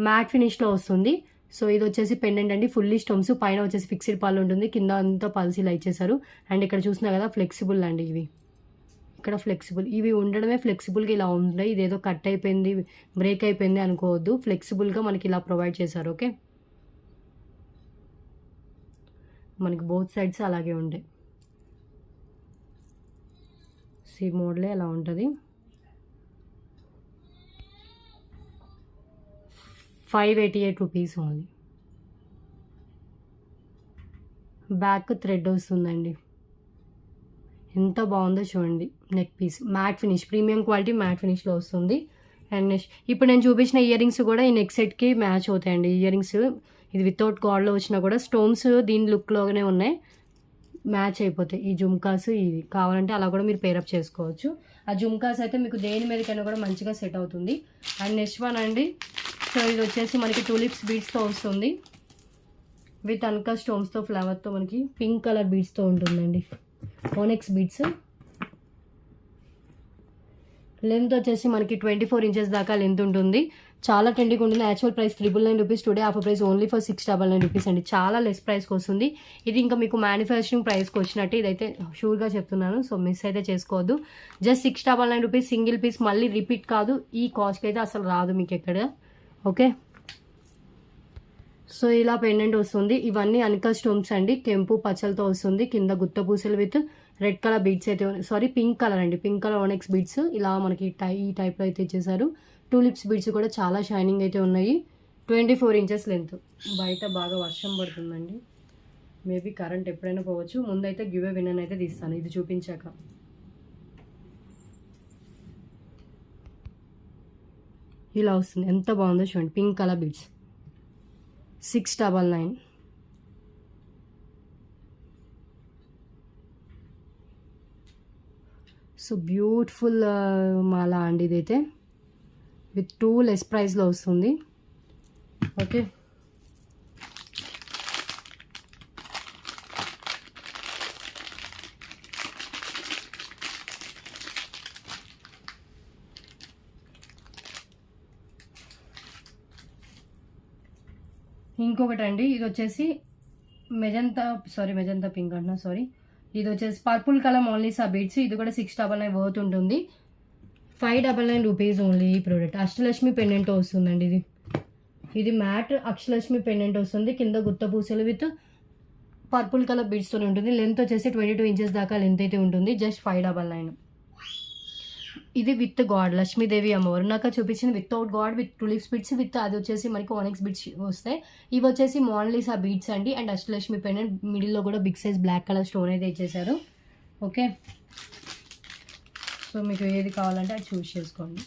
S1: మ్యాట్ ఫినిష్లో వస్తుంది. సో ఇది వచ్చేసి పెండెంట్ అండి, ఫుల్లీ స్టోన్స్, పైన వచ్చేసి ఫిక్స్డ్ పాల్ ఉంటుంది, కింద అంతా పల్స్ ఇలా ఇచ్చేసారు. అండ్ ఇక్కడ చూసినా కదా ఫ్లెక్సిబుల్ అండి, ఇవి ఇక్కడ ఫ్లెక్సిబుల్, ఇవి ఉండడమే ఫ్లెక్సిబుల్గా ఇలా ఉంటాయి. ఇదేదో కట్ అయిపోయింది, బ్రేక్ అయిపోయింది అనుకోవద్దు, ఫ్లెక్సిబుల్గా మనకి ఇలా ప్రొవైడ్ చేశారు. ఓకే, మనకి బోత్ సైడ్స్ అలాగే ఉంటాయి. ఫ్యాన్సీ మోడలే అలా ఉంటుంది. 588 రూపీస్ ఓన్లీ. బ్యాక్ థ్రెడ్ వస్తుందండి. ఎంత బాగుందో చూడండి. Neck piece matte finish, premium quality matte ఫినిష్లో వస్తుంది. అండ్ నెక్స్ట్ ఇప్పుడు నేను చూపించిన ఇయర్ రింగ్స్ కూడా ఈ నెక్ సెట్కి మ్యాచ్ అవుతాయండి. ఇయర్ రింగ్స్ ఇది వితౌట్ గాడ్లో వచ్చినా కూడా స్టోన్స్ దీని లుక్లోనే ఉన్నాయి, మ్యాచ్ అయిపోతాయి. ఈ జుమ్కాస్ ఇది కావాలంటే అలా కూడా మీరు పేరప్ చేసుకోవచ్చు. ఆ జుమ్కాస్ అయితే మీకు దేని మీదకైనా కూడా మంచిగా సెట్ అవుతుంది. అండ్ నెక్స్ట్ వన్ అండి, సో ఇది వచ్చేసి మనకి టూలిప్స్ బీడ్స్తో వస్తుంది విత్ అన్కా స్టోన్స్తో ఫ్లవర్తో మనకి పింక్ కలర్ బీడ్స్తో ఉంటుందండి. Onyx beads. లెంత్ వచ్చేసి మనకి 24 ఇంచెస్ దాకా లెంత్ ఉంటుంది. చాలా ట్రెండింగ్ ఉంటుంది. Actual price 999 rupees, today offer price only for 699 rupees అండి. చాలా లెస్ ప్రైస్కి వస్తుంది. ఇది ఇంకా మీకు మ్యానుఫ్యాక్చరింగ్ ప్రైస్కి వచ్చినట్టు ఇదైతే షూర్గా చెప్తున్నాను. సో మిస్ అయితే చేసుకోవద్దు. జస్ట్ 699 రూపీస్ సింగిల్ పీస్, మళ్ళీ రిపీట్ కాదు. ఈ కాస్ట్కి అయితే అసలు రాదు మీకు ఎక్కడ. ఓకే, సో ఇలా పెండెంట్ వస్తుంది. ఇవన్నీ అన్కా స్టోన్స్ అండి, కెంపు పచ్చలతో వస్తుంది. కింద గుత్త పూసలు విత్ రెడ్ కలర్ బీడ్స్ అయితే, సారీ పింక్ కలర్ అండి, పింక్ కలర్ ఓనెక్స్ బీడ్స్ ఇలా మనకి ఈ టైప్లో అయితే ఇచ్చేసారు. టూలిప్స్ బీడ్స్ కూడా చాలా షైనింగ్ అయితే ఉన్నాయి. 24 ఇంచెస్ లెంత్. బయట బాగా వర్షం పడుతుందండి, మేబీ కరెంట్ ఎప్పుడైనా పోవచ్చు. ముందైతే గివ్ ఏ విన్నర్ అయితే తీస్తాను ఇది చూపించాక. ఇలా వస్తుంది, ఎంత బాగుందో చూడండి. Pink colour beads 699. So beautiful మాల అండి ఇదైతే, విత్ 2 లెస్ ప్రైస్లో వస్తుంది. ఓకే, ఇంకొకటి అండి, ఇది వచ్చేసి మెజంతా పింక్ అంటున్నా, సారీ. ఇది వచ్చేసి పర్పుల్ కలర్ మోన్లీసా బీడ్స్. ఇది కూడా 699 వర్త్ ఉంటుంది. 599 రూపీస్ ఓన్లీ ఈ ప్రోడక్ట్. అష్టలక్ష్మి పెండెంట్ వస్తుందండి. ఇది మ్యాట్ అష్టలక్ష్మి పెండెంట్ వస్తుంది. కింద గుత్త పూసలు విత్ పర్పుల్ కలర్ బీడ్స్తో ఉంటుంది. లెంత్ వచ్చేసి 22 ఇంచెస్ దాకా లెంత్ అయితే ఉంటుంది. జస్ట్ 599. ఇది విత్ గాడ్ లక్ష్మీదేవి అమ్మవారు. నాకు చూపించింది without god with tulips beads with అది వచ్చేసి మనకి ఓనెక్స్ బీడ్స్ వస్తాయి. ఇవి వచ్చేసి మోనలిసా బీడ్స్ అండి. అండ్ అష్టలక్ష్మి పెండెంట్ మిడిల్లో కూడా big size black colour stone అయితే ఇచ్చేసారు. ఓకే, సో మీకు ఏది కావాలంటే అది చూస్ చేసుకోండి.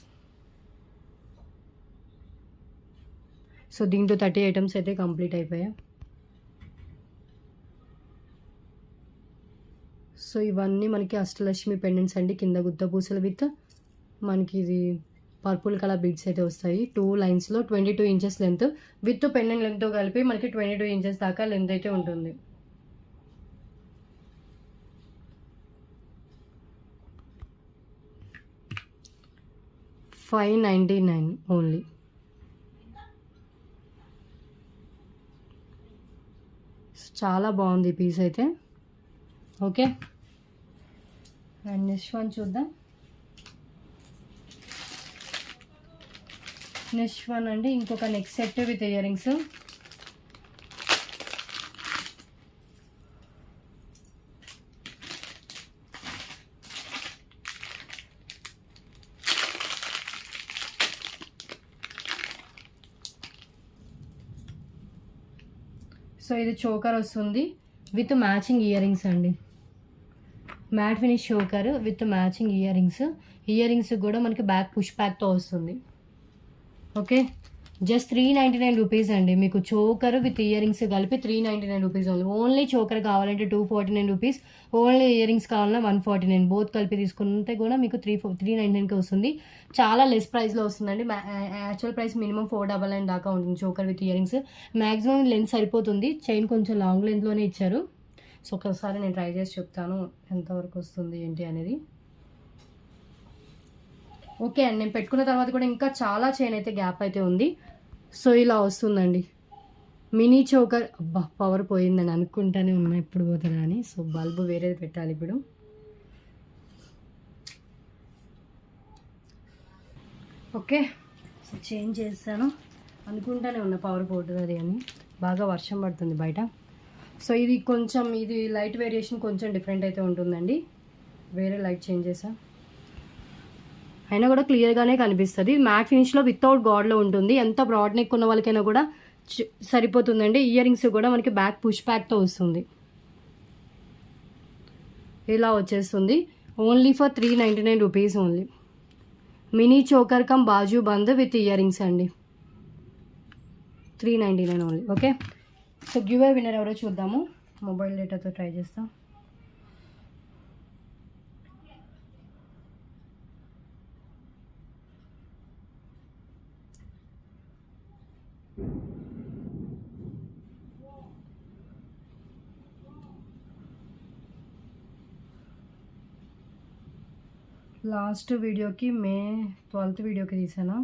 S1: సో దీంట్లో 30 ఐటమ్స్ అయితే కంప్లీట్ అయిపోయాయి. సో ఇవన్నీ మనకి అష్టలక్ష్మి పెండెంట్స్ అండి. కింద గుత్త పూసలు విత్ మనకి ఇది పర్పుల్ కలర్ బీడ్స్ అయితే వస్తాయి. 2 లైన్స్లో 22 ఇంచెస్ లెంత్ విత్ పెండెంట్ లెంత్తో కలిపి మనకి 22 ఇంచెస్ దాకా లెంత్ అయితే ఉంటుంది. $599 ఓన్లీ. చాలా బాగుంది ఈ పీస్ అయితే. ఓకే, అండ్ నెక్స్ట్ వన్ చూద్దాం. నెక్స్ట్ వన్ అండి, ఇంకొక neck set with earrings. So ఇది చోకర్ వస్తుంది విత్ మ్యాచింగ్ ఇయర్ రింగ్స్ అండి. Matte finish choker with matching earrings. Earrings కూడా మనకి బ్యాక్ పుష్ బ్యాక్తో వస్తుంది. ఓకే, జస్ట్ 399 రూపీస్ అండి. మీకు చోకర్ విత్ ఇయర్ రింగ్స్ కలిపి 399 రూపీస్ ఓన్లీ. ఓన్లీ చోకర్ కావాలంటే 249 రూపీస్, ఓన్లీ ఇయర్ రింగ్స్ కావాలన్నా 149. బోత్ కలిపి తీసుకుంటే కూడా మీకు 399కి వస్తుంది. చాలా లెస్ ప్రైస్లో వస్తుందండి. యాక్చువల్ ప్రైస్ మినిమం 499 దాకా ఉంటుంది choker with ear rings. Maximum length సరిపోతుంది, చైన్ కొంచెం లాంగ్ లెంత్లోనే ఇచ్చారు. సో ఒకసారి నేను ట్రై చేసి చెప్తాను ఎంతవరకు వస్తుంది ఏంటి అనేది. ఓకే అండి, నేను పెట్టుకున్న తర్వాత కూడా ఇంకా చాలా చైన్ అయితే గ్యాప్ అయితే ఉంది. సో ఇలా వస్తుందండి మినీ చోకర్. అబ్బా పవర్ పోయిందని అనుకుంటానే ఉన్నా, ఎప్పుడు పోతుందా అని. సో బల్బు వేరేది పెట్టాలి ఇప్పుడు. ఓకే, సో చేంజ్ చేస్తాను. అనుకుంటానే ఉన్నా పవర్ పోతుంది అని. బాగా వర్షం పడుతుంది బయట. సో ఇది కొంచెం ఇది లైట్ వేరియేషన్ కొంచెం డిఫరెంట్ అయితే ఉంటుందండి. వేరే లైట్ చేంజ్ చేసా. అయినా కూడా క్లియర్గానే కనిపిస్తుంది. మ్యాట్ ఫినిష్లో వితౌట్ గాడ్లో ఉంటుంది. ఎంత బ్రాడ్ నెక్ ఉన్న వాళ్ళకైనా కూడా సరిపోతుందండి. ఇయర్ రింగ్స్ కూడా మనకి బ్యాక్ పుష్ బ్యాక్తో వస్తుంది. ఇలా వచ్చేస్తుంది. Only for 399 rupees only. Mini choker cum bajuband with earrings అండి. 399 only. Okay, so give a winner ఎవరో చూద్దాము. మొబైల్ డేటాతో ట్రై చేస్తాం. లాస్ట్ వీడియోకి మే 12th వీడియోకి తీసాను.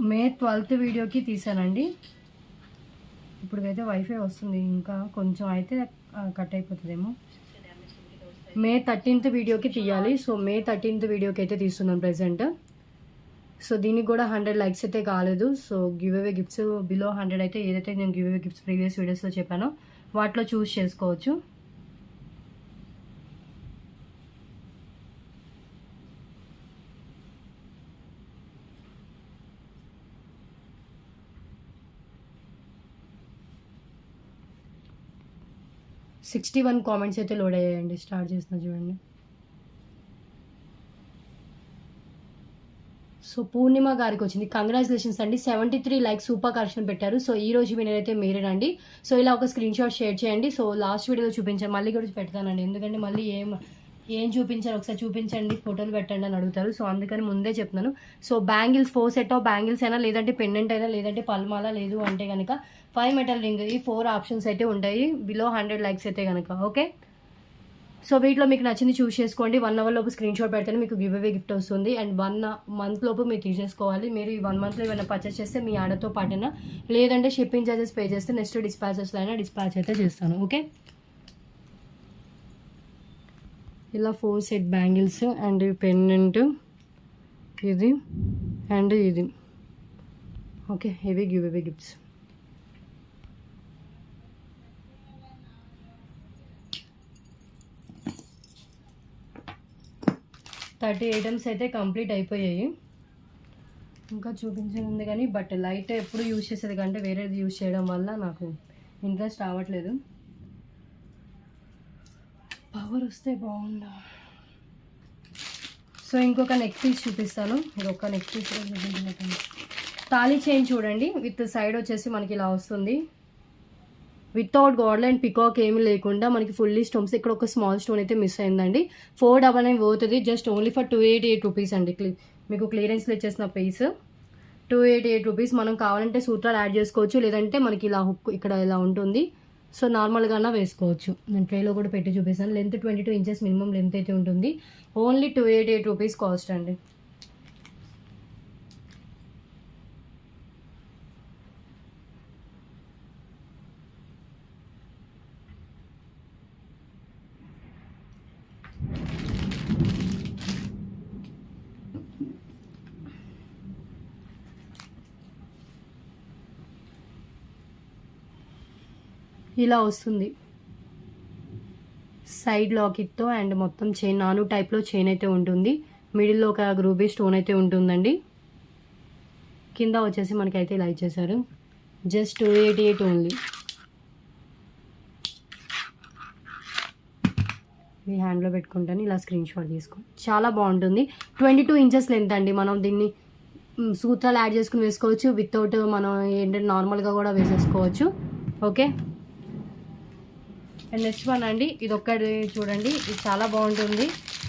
S1: మే 12th వీడియోకి తీసానండి. ఇప్పుడైతే వైఫై వస్తుంది, ఇంకా కొంచెం అయితే కట్ అయిపోతుందేమో. మే 13th వీడియోకి తీయాలి. సో మే 13th వీడియోకి అయితే తీస్తున్నాను ప్రెసెంట్. సో దీనికి కూడా 100 లైక్స్ అయితే కాలేదు. So give away gifts below 100 అయితే ఏదైతే నేను గివ్ అవే గిఫ్ట్స్ ప్రీవియస్ వీడియోస్లో చెప్పానో వాటిలో చూస్ చేసుకోవచ్చు. $61 కామెంట్స్ అయితే లోడ్ అయ్యాయండి. స్టార్ట్ చేస్తున్నా చూడండి. సో పూర్ణిమ గారికి వచ్చింది. కంగ్రాచులేషన్స్ అండి. 73 లైక్స్ సూపర్ కరెక్షన్ పెట్టారు. సో ఈ రోజు విన్నర్ అయితే మీరేనండి. సో ఇలా ఒక స్క్రీన్ షాట్ షేర్ చేయండి. సో లాస్ట్ వీడియోలో చూపించాను, మళ్ళీ కూడా పెడతానండి. ఎందుకంటే మళ్ళీ ఏం చూపించారు ఒకసారి చూపించండి, ఫోటోలు పెట్టండి అని అడుగుతారు. సో అందుకని ముందే చెప్తున్నాను. So bangles 4 set of bangles అయినా, లేదంటే పెండెంట్ అయినా, లేదంటే పల్మాల, లేదు అంటే కనుక 5 మెటల్ రింగ్, ఈ 4 ఆప్షన్స్ అయితే ఉంటాయి బిలో 100 లైక్స్ అయితే కనుక. ఓకే, సో వీటిలో మీకు నచ్చింది చూస్ చేసుకోండి. 1 అవర్ లోపు స్క్రీన్ షాట్ పెడితేనే మీకు గివ్ అవే గిఫ్ట్ వస్తుంది. అండ్ 1 మంత్ లోపు మీరు తీసేసుకోవాలి. మీరు ఈ 1 మంత్లో ఏమైనా పర్చేస్ చేస్తే మీ ఆర్డర్తో పాటైనా, లేదంటే షిప్పింగ్ చార్జెస్ పే చేస్తే నెక్స్ట్ డిస్పాచెస్లో అయినా డిస్పాచ్ అయితే చేస్తాను. ఓకే, ఇలా 4 సెట్ బ్యాంగిల్స్ అండ్ పెండెంట్ ఇది అండ్ ఇది. ఓకే, ఇవి give away gifts. Thirty items అయితే కంప్లీట్ అయిపోయాయి. ఇంకా చూపించేది ఉంది కానీ బట్ లైట్ ఎప్పుడు యూజ్ చేసేది కంటే వేరేది యూజ్ చేయడం వల్ల నాకు ఇంట్రెస్ట్ రావట్లేదు. పవర్ వస్తే బాగుండా. సో ఇంకొక నెక్ పీస్ చూపిస్తాను. ఇది ఒక నెక్ పీస్ చూపించినట్టు. తాళీ చైన్ చూడండి, విత్ సైడ్ వచ్చేసి మనకి ఇలా వస్తుంది. వితౌట్ గాడ్ లైన్ పికాక్ ఏమీ లేకుండా మనకి ఫుల్లీ స్టోన్స్. ఇక్కడ ఒక స్మాల్ స్టోన్ అయితే మిస్ అయిందండి. 499 పోతుంది. జస్ట్ ఓన్లీ ఫర్ 288 రూపీస్ అండి. మీకు క్లియరెన్స్లో ఇచ్చేసిన పీస్ 288 రూపీస్. మనం కావాలంటే సూత్రాలు యాడ్ చేసుకోవచ్చు, లేదంటే మనకి ఇలా హుక్ ఇక్కడ ఇలా ఉంటుంది. సో నార్మల్గా వేసుకోవచ్చు. నేను ట్రేలో కూడా పెట్టి చూపిస్తాను. లెంత్ 22 ఇంచెస్ మినిమం లెంత్ అయితే ఉంటుంది. ఓన్లీ 288 రూపీస్ కాస్ట్ అండి. ఇలా వస్తుంది సైడ్ లాకెట్తో అండ్ మొత్తం చైన్ నాను టైప్లో చైన్ అయితే ఉంటుంది. మిడిల్లో ఒక రూబీ స్టోన్ అయితే ఉంటుందండి. కింద వచ్చేసి మనకైతే ఇలా ఇచ్చేసారు. Just 288 only. మీ హ్యాండ్లో పెట్టుకుంటాను, ఇలా స్క్రీన్ షాట్ తీసుకోండి. చాలా బాగుంటుంది. 22 ఇంచెస్ లెంత్ అండి. మనం దీన్ని సూత్రాలు యాడ్ చేసుకుని వేసుకోవచ్చు, వితౌట్ మనం ఏంటంటే నార్మల్గా కూడా వేసేసుకోవచ్చు. ఓకే, అండ్ నెక్స్ట్ వన్ అండి, ఇది ఒక్కటి చూడండి. ఇది చాలా బాగుంటుంది.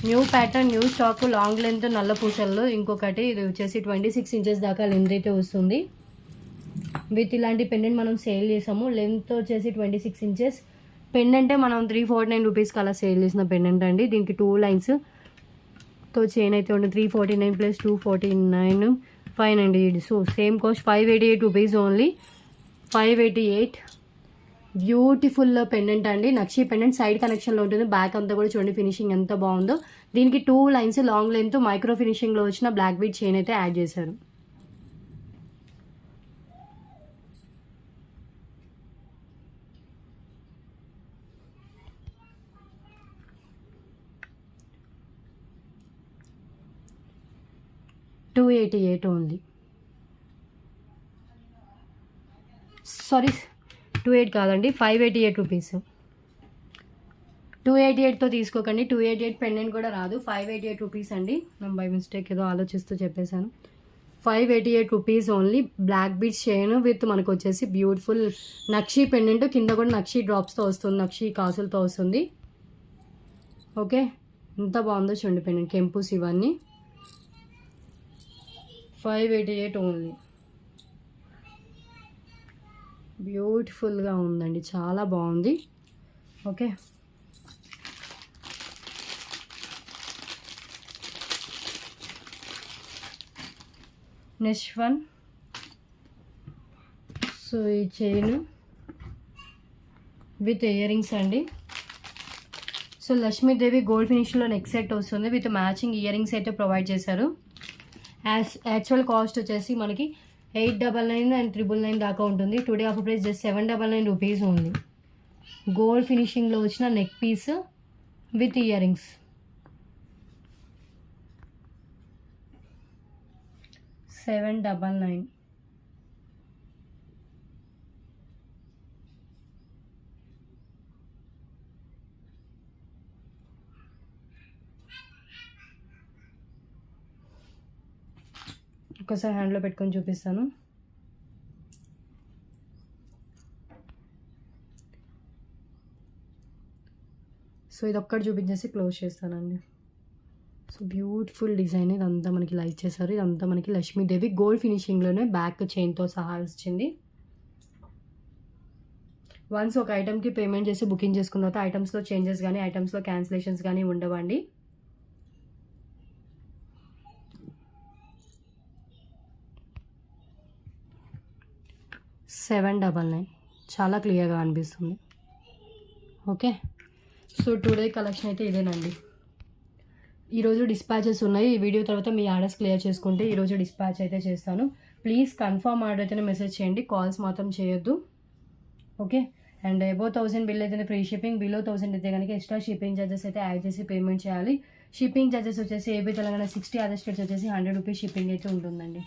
S1: New pattern, new stock, long length, నల్ల పూసల్లో. ఇంకొకటి ఇది వచ్చేసి 26 ఇంచెస్ దాకా లెంత్ అయితే వస్తుంది. విత్ ఇలాంటి పెండెంట్ మనం సేల్ చేసాము. లెంత్ వచ్చేసి 26 ఇంచెస్. పెండెంటే మనం 349 రూపీస్కి అలా సేల్ చేసిన పెండెంట్ అండి. దీనికి 2 లైన్స్తో చైన్ అయితే ఉంటుంది. 349 plus 249 598. So same cost 588 rupees only. 588. Beautiful pendant అండి. నక్షి పెండెంట్ సైడ్ కనెక్షన్లో ఉంటుంది. బ్యాక్ అంతా కూడా చూడండి ఫినిషింగ్ ఎంత బాగుందో. దీనికి 2 లైన్స్ లాంగ్ లెంత్ మైక్రో ఫినిషింగ్లో వచ్చిన బ్లాక్ బీట్ చైన్ అయితే యాడ్ చేశారు. 288 ఓన్లీ. సారీ 28 కాదండి, 588 రూపీస్. 288తో తీసుకోకండి, 288 పెండెంట్ కూడా రాదు, 588 రూపీస్ అండి. నేను బై మిస్టేక్ ఏదో ఆలోచిస్తూ చెప్పేశాను. 588 rupees only. Black beads chain with మనకు వచ్చేసి బ్యూటిఫుల్ నక్షీ పెండెంట్, కింద కూడా నక్షీ డ్రాప్స్తో వస్తుంది, నక్షీ కాసులతో వస్తుంది. ఓకే, ఎంత బాగుందో చూడండి పెండెంట్, కెంపుస్ ఇవన్నీ. 588 ఓన్లీ. బ్యూటిఫుల్గా ఉందండి, చాలా బాగుంది. Okay, next one. సో ఈ చైన్ విత్ ఇయర్ రింగ్స్ అండి. సో లక్ష్మీదేవి గోల్డ్ ఫినిష్లో నెక్ సెట్ వస్తుంది విత్ మ్యాచింగ్ ఇయర్ రింగ్స్ అయితే ప్రొవైడ్ చేశారు. యాక్చువల్ కాస్ట్ వచ్చేసి మనకి 899 అండ్ 999 దాకా ఉంటుంది. Today offer price just 799 rupees only. Gold ఫినిషింగ్లో వచ్చిన neck piece with earrings. 799. ఒకసారి హ్యాండ్లో పెట్టుకొని చూపిస్తాను. సో ఇది ఒక్కటి చూపించేసి క్లోజ్ చేస్తానండి. సో బ్యూటిఫుల్ డిజైన్, ఇదంతా మనకి లైక్ చేశారు. ఇదంతా మనకి లక్ష్మీదేవి గోల్డ్ ఫినిషింగ్లోనే బ్యాక్ చైన్తో సహా వచ్చింది. వన్స్ ఒక ఐటమ్కి పేమెంట్ చేసి బుకింగ్ చేసుకున్న తర్వాత ఐటమ్స్లో చేంజెస్ కానీ ఐటమ్స్లో క్యాన్సిలేషన్స్ కానీ ఉండవండి. $799 చాలా క్లియర్గా అనిపిస్తుంది. ఓకే, సో టుడే కలెక్షన్ అయితే ఇదేనండి. ఈరోజు డిస్పాచెస్ ఉన్నాయి. ఈ వీడియో తర్వాత మీ ఆర్డర్స్ క్లియర్ చేసుకుంటే ఈరోజు డిస్పాచ్ అయితే చేస్తాను. ప్లీజ్ కన్ఫర్మ్ ఆర్డర్ అయితేనే మెసేజ్ చేయండి, కాల్స్ మాత్రం చేయొద్దు. ఓకే, అండ్ అబౌవ్ 1000 బిల్ అయితేనే ఫ్రీ షిప్పింగ్, బిలో 1000 అయితే కనుక ఎక్స్ట్రా షిప్పింగ్ ఛార్జెస్ అయితే యాడ్ చేసి పేమెంట్ చేయాలి. షిప్పింగ్ ఛార్జెస్ వచ్చేసి ఏపీ తెలంగాణ 60, అదర్ స్టేట్స్ వచ్చేసి 100 రూపీస్ షిప్పింగ్ అయితే ఉంటుందండి.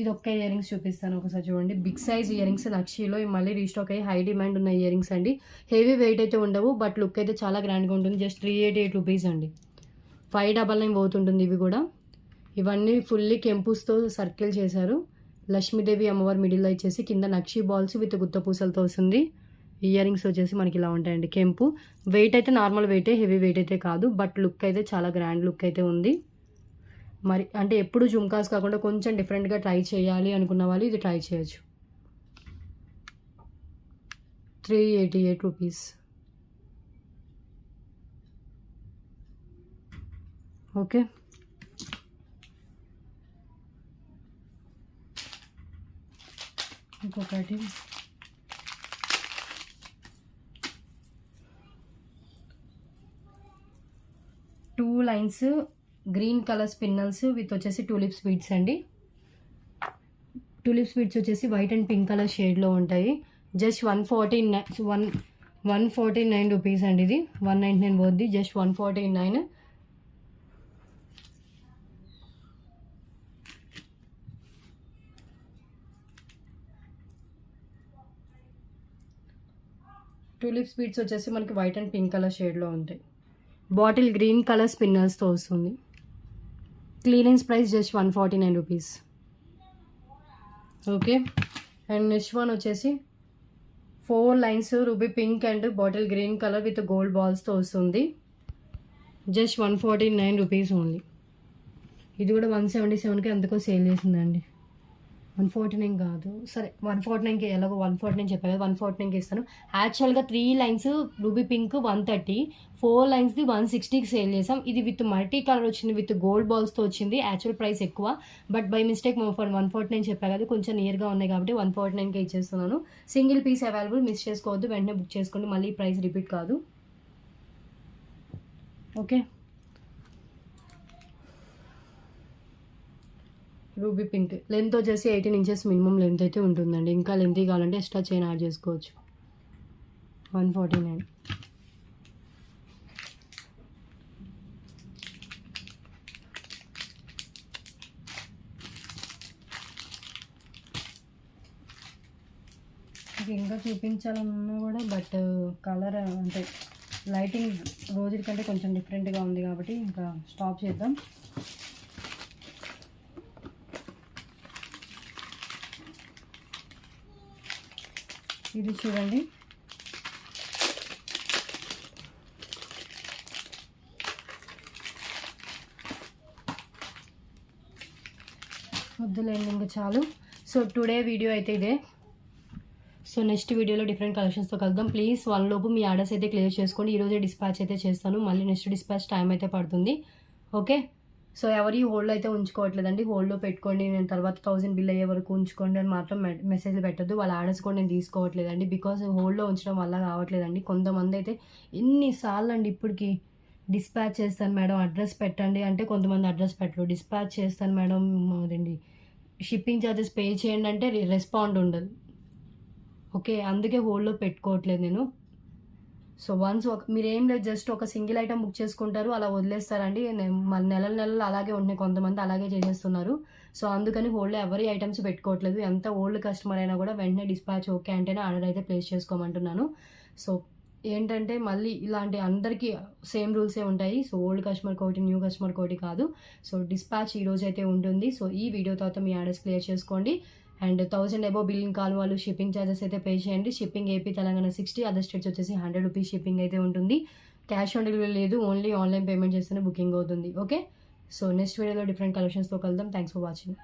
S1: ఇది ఒక్క ఇయర్ రింగ్స్ చూపిస్తాను, ఒకసారి చూడండి. బిగ్ సైజ్ ఇయర్ రింగ్స్ నక్షీలో మళ్ళీ రీస్టాక్ అయ్యి హై డిమాండ్ ఉన్న ఇయర్ రింగ్స్ అండి. హెవీ వెయిట్ అయితే ఉండవు, బట్ లుక్ అయితే చాలా గ్రాండ్గా ఉంటుంది. జస్ట్ 388 రూపీస్ అండి. 599 పోతుంటుంది ఇవి కూడా. ఇవన్నీ ఫుల్లీ కెంపుస్తో సర్కిల్ చేశారు. లక్ష్మీదేవి అమ్మవారి మిడిల్లో ఇచ్చేసి కింద నక్షీ బాల్స్ విత్ గుత్త పూసలతో వస్తుంది. ఇయర్ రింగ్స్ వచ్చేసి మనకి ఇలా ఉంటాయండి. కెంపు వెయిట్ అయితే నార్మల్ వెయిటే, హెవీ వెయిట్ అయితే కాదు, బట్ లుక్ అయితే చాలా గ్రాండ్ లుక్ అయితే ఉంది. మరి అంటే ఎప్పుడు జుమ్కాస్ కాకుండా కొంచెం డిఫరెంట్గా ట్రై చేయాలి అనుకున్న వాళ్ళు ఇది ట్రై చేయొచ్చు. 388 రూపీస్. ఓకే, ఇంకొకటి two lines green colour spinels with వచ్చేసి టూలిప్స్ బీడ్స్ అండి. టూలిప్స్ బీడ్స్ వచ్చేసి వైట్ అండ్ పింక్ కలర్ షేడ్లో ఉంటాయి. జస్ట్ 149 రూపీస్ అండి. ఇది 199 పోద్ది, జస్ట్ 149. టూలిప్స్ బీడ్స్ వచ్చేసి మనకి వైట్ అండ్ పింక్ కలర్ షేడ్లో ఉంటాయి. బాటిల్ గ్రీన్ కలర్ స్పిన్నర్స్తో వస్తుంది. Clearance price just 149 rupees. Okay, and next one వచ్చేసి 4 lines ruby pink and bottle green colour with gold బాల్స్తో వస్తుంది. Just 149 rupees only. ఇది కూడా 177కి ఎంతకో సేల్ చేసిందండి. 149 కాదు, సరే 149కి, ఎలాగో 149 చెప్పాను కదా, 149కి ఇస్తాను. యాక్చువల్గా 3 లైన్స్ రూబీ పింక్ 130, 4 లైన్స్ది 160కి సేల్ చేసాం. ఇది విత్ మల్టీ కలర్ వచ్చింది, విత్ గోల్డ్ బాల్స్తో వచ్చింది. యాక్చువల్ ప్రైస్ ఎక్కువ, బట్ బై మిస్టేక్ 149 చెప్పాను కదా, కొంచెం నియర్గా ఉన్నాయి కాబట్టి 149కే ఇచ్చేస్తున్నాను. సింగిల్ పీస్ అవైలబుల్, మిస్ చేసుకోవద్దు, వెంటనే బుక్ చేసుకోండి, మళ్ళీ ప్రైస్ రిపీట్ కాదు. ఓకే, రూబీ పింక్ లెంత్ వచ్చేసి 18 ఇంచెస్ మినిమం లెంత్ అయితే ఉంటుందండి. ఇంకా లెంత్ కావాలంటే ఎక్స్ట్రా చైన్ యాడ్ చేసుకోవచ్చు. 149. మీకు ఇంకా చూపించాలన్నా కూడా బట్ కలర్ అంటే లైటింగ్ రోజుల కంటే కొంచెం డిఫరెంట్గా ఉంది కాబట్టి ఇంకా స్టాప్ చేద్దాం. ఇది చూడండి, వద్దులేండి ఇంకా చాలు. సో టుడే వీడియో అయితే ఇదే. సో నెక్స్ట్ వీడియోలో డిఫరెంట్ కలెక్షన్స్తో కలుద్దాం. ప్లీజ్ 1 లోపు మీ ఆర్డర్స్ అయితే క్లియర్ చేసుకోండి. ఈరోజే డిస్పాచ్ అయితే చేస్తాను, మళ్ళీ నెక్స్ట్ డిస్పాచ్ టైం అయితే పడుతుంది. ఓకే, సో ఎవరి హోల్డ్ అయితే ఉంచుకోవట్లేదండి, హోల్డ్లో పెట్టుకోండి, నేను తర్వాత 1000 బిల్ అయ్యే వరకు ఉంచుకోండి అని మాత్రం మెసేజ్లు పెట్టద్దు. వాళ్ళ ఆర్డర్స్ కూడా నేను తీసుకోవట్లేదండి, బికాజ్ హోల్డ్లో ఉంచడం వల్ల కావట్లేదండి. కొంతమంది అయితే ఎన్నిసార్లు అండి ఇప్పటికి డిస్పాచ్ చేస్తాను మేడం అడ్రస్ పెట్టండి అంటే కొంతమంది అడ్రస్ పెట్టరు, డిస్పాచ్ చేస్తాను మేడం అదండి షిప్పింగ్ ఛార్జెస్ పే చేయండి అంటే రెస్పాండ్ ఉండదు. ఓకే, అందుకే హోల్డ్లో పెట్టుకోవట్లేదు నేను. సో వన్స్ మీరు ఏం లేదు, జస్ట్ ఒక సింగిల్ ఐటమ్ బుక్ చేసుకుంటారు, అలా వదిలేస్తారండి. మళ్ళీ నెలలు అలాగే ఉంటున్నాయి, కొంతమంది అలాగే చేసేస్తున్నారు. సో అందుకని హోల్డ్లో ఎవరి ఐటమ్స్ పెట్టుకోవట్లేదు. ఎంత ఓల్డ్ కస్టమర్ అయినా కూడా వెంటనే డిస్పాచ్ ఓకే అంటేనే ఆర్డర్ అయితే ప్లేస్ చేసుకోమంటున్నాను. సో ఏంటంటే మళ్ళీ ఇలాంటి అందరికీ సేమ్ రూల్సే ఉంటాయి. సో ఓల్డ్ కస్టమర్ కోటి, న్యూ కస్టమర్ కోటి కాదు. సో డిస్పాచ్ ఈరోజు అయితే ఉంటుంది. సో ఈ వీడియో తర్వాత మీ ఆర్డర్స్ క్లియర్ చేసుకోండి. అండ్ 1000 అబోవ్ బిల్లింగ్ కాల్ వాళ్ళు షిప్పింగ్ ఛార్జెస్ అయితే పే చేయండి. Shipping AP Telangana 60, other states వచ్చేసి 100 రూపీస్ షిప్పింగ్ అయితే ఉంటుంది. క్యాష్ ఆన్ డెలివరీ లేదు, ఓన్లీ ఆన్లైన్ పేమెంట్ చేస్తేనే బుకింగ్ అవుతుంది. ఓకే, సో నెక్స్ట్ వీడియోలో డిఫరెంట్ కలెక్షన్స్తో కలుద్దాం. Thanks for watching.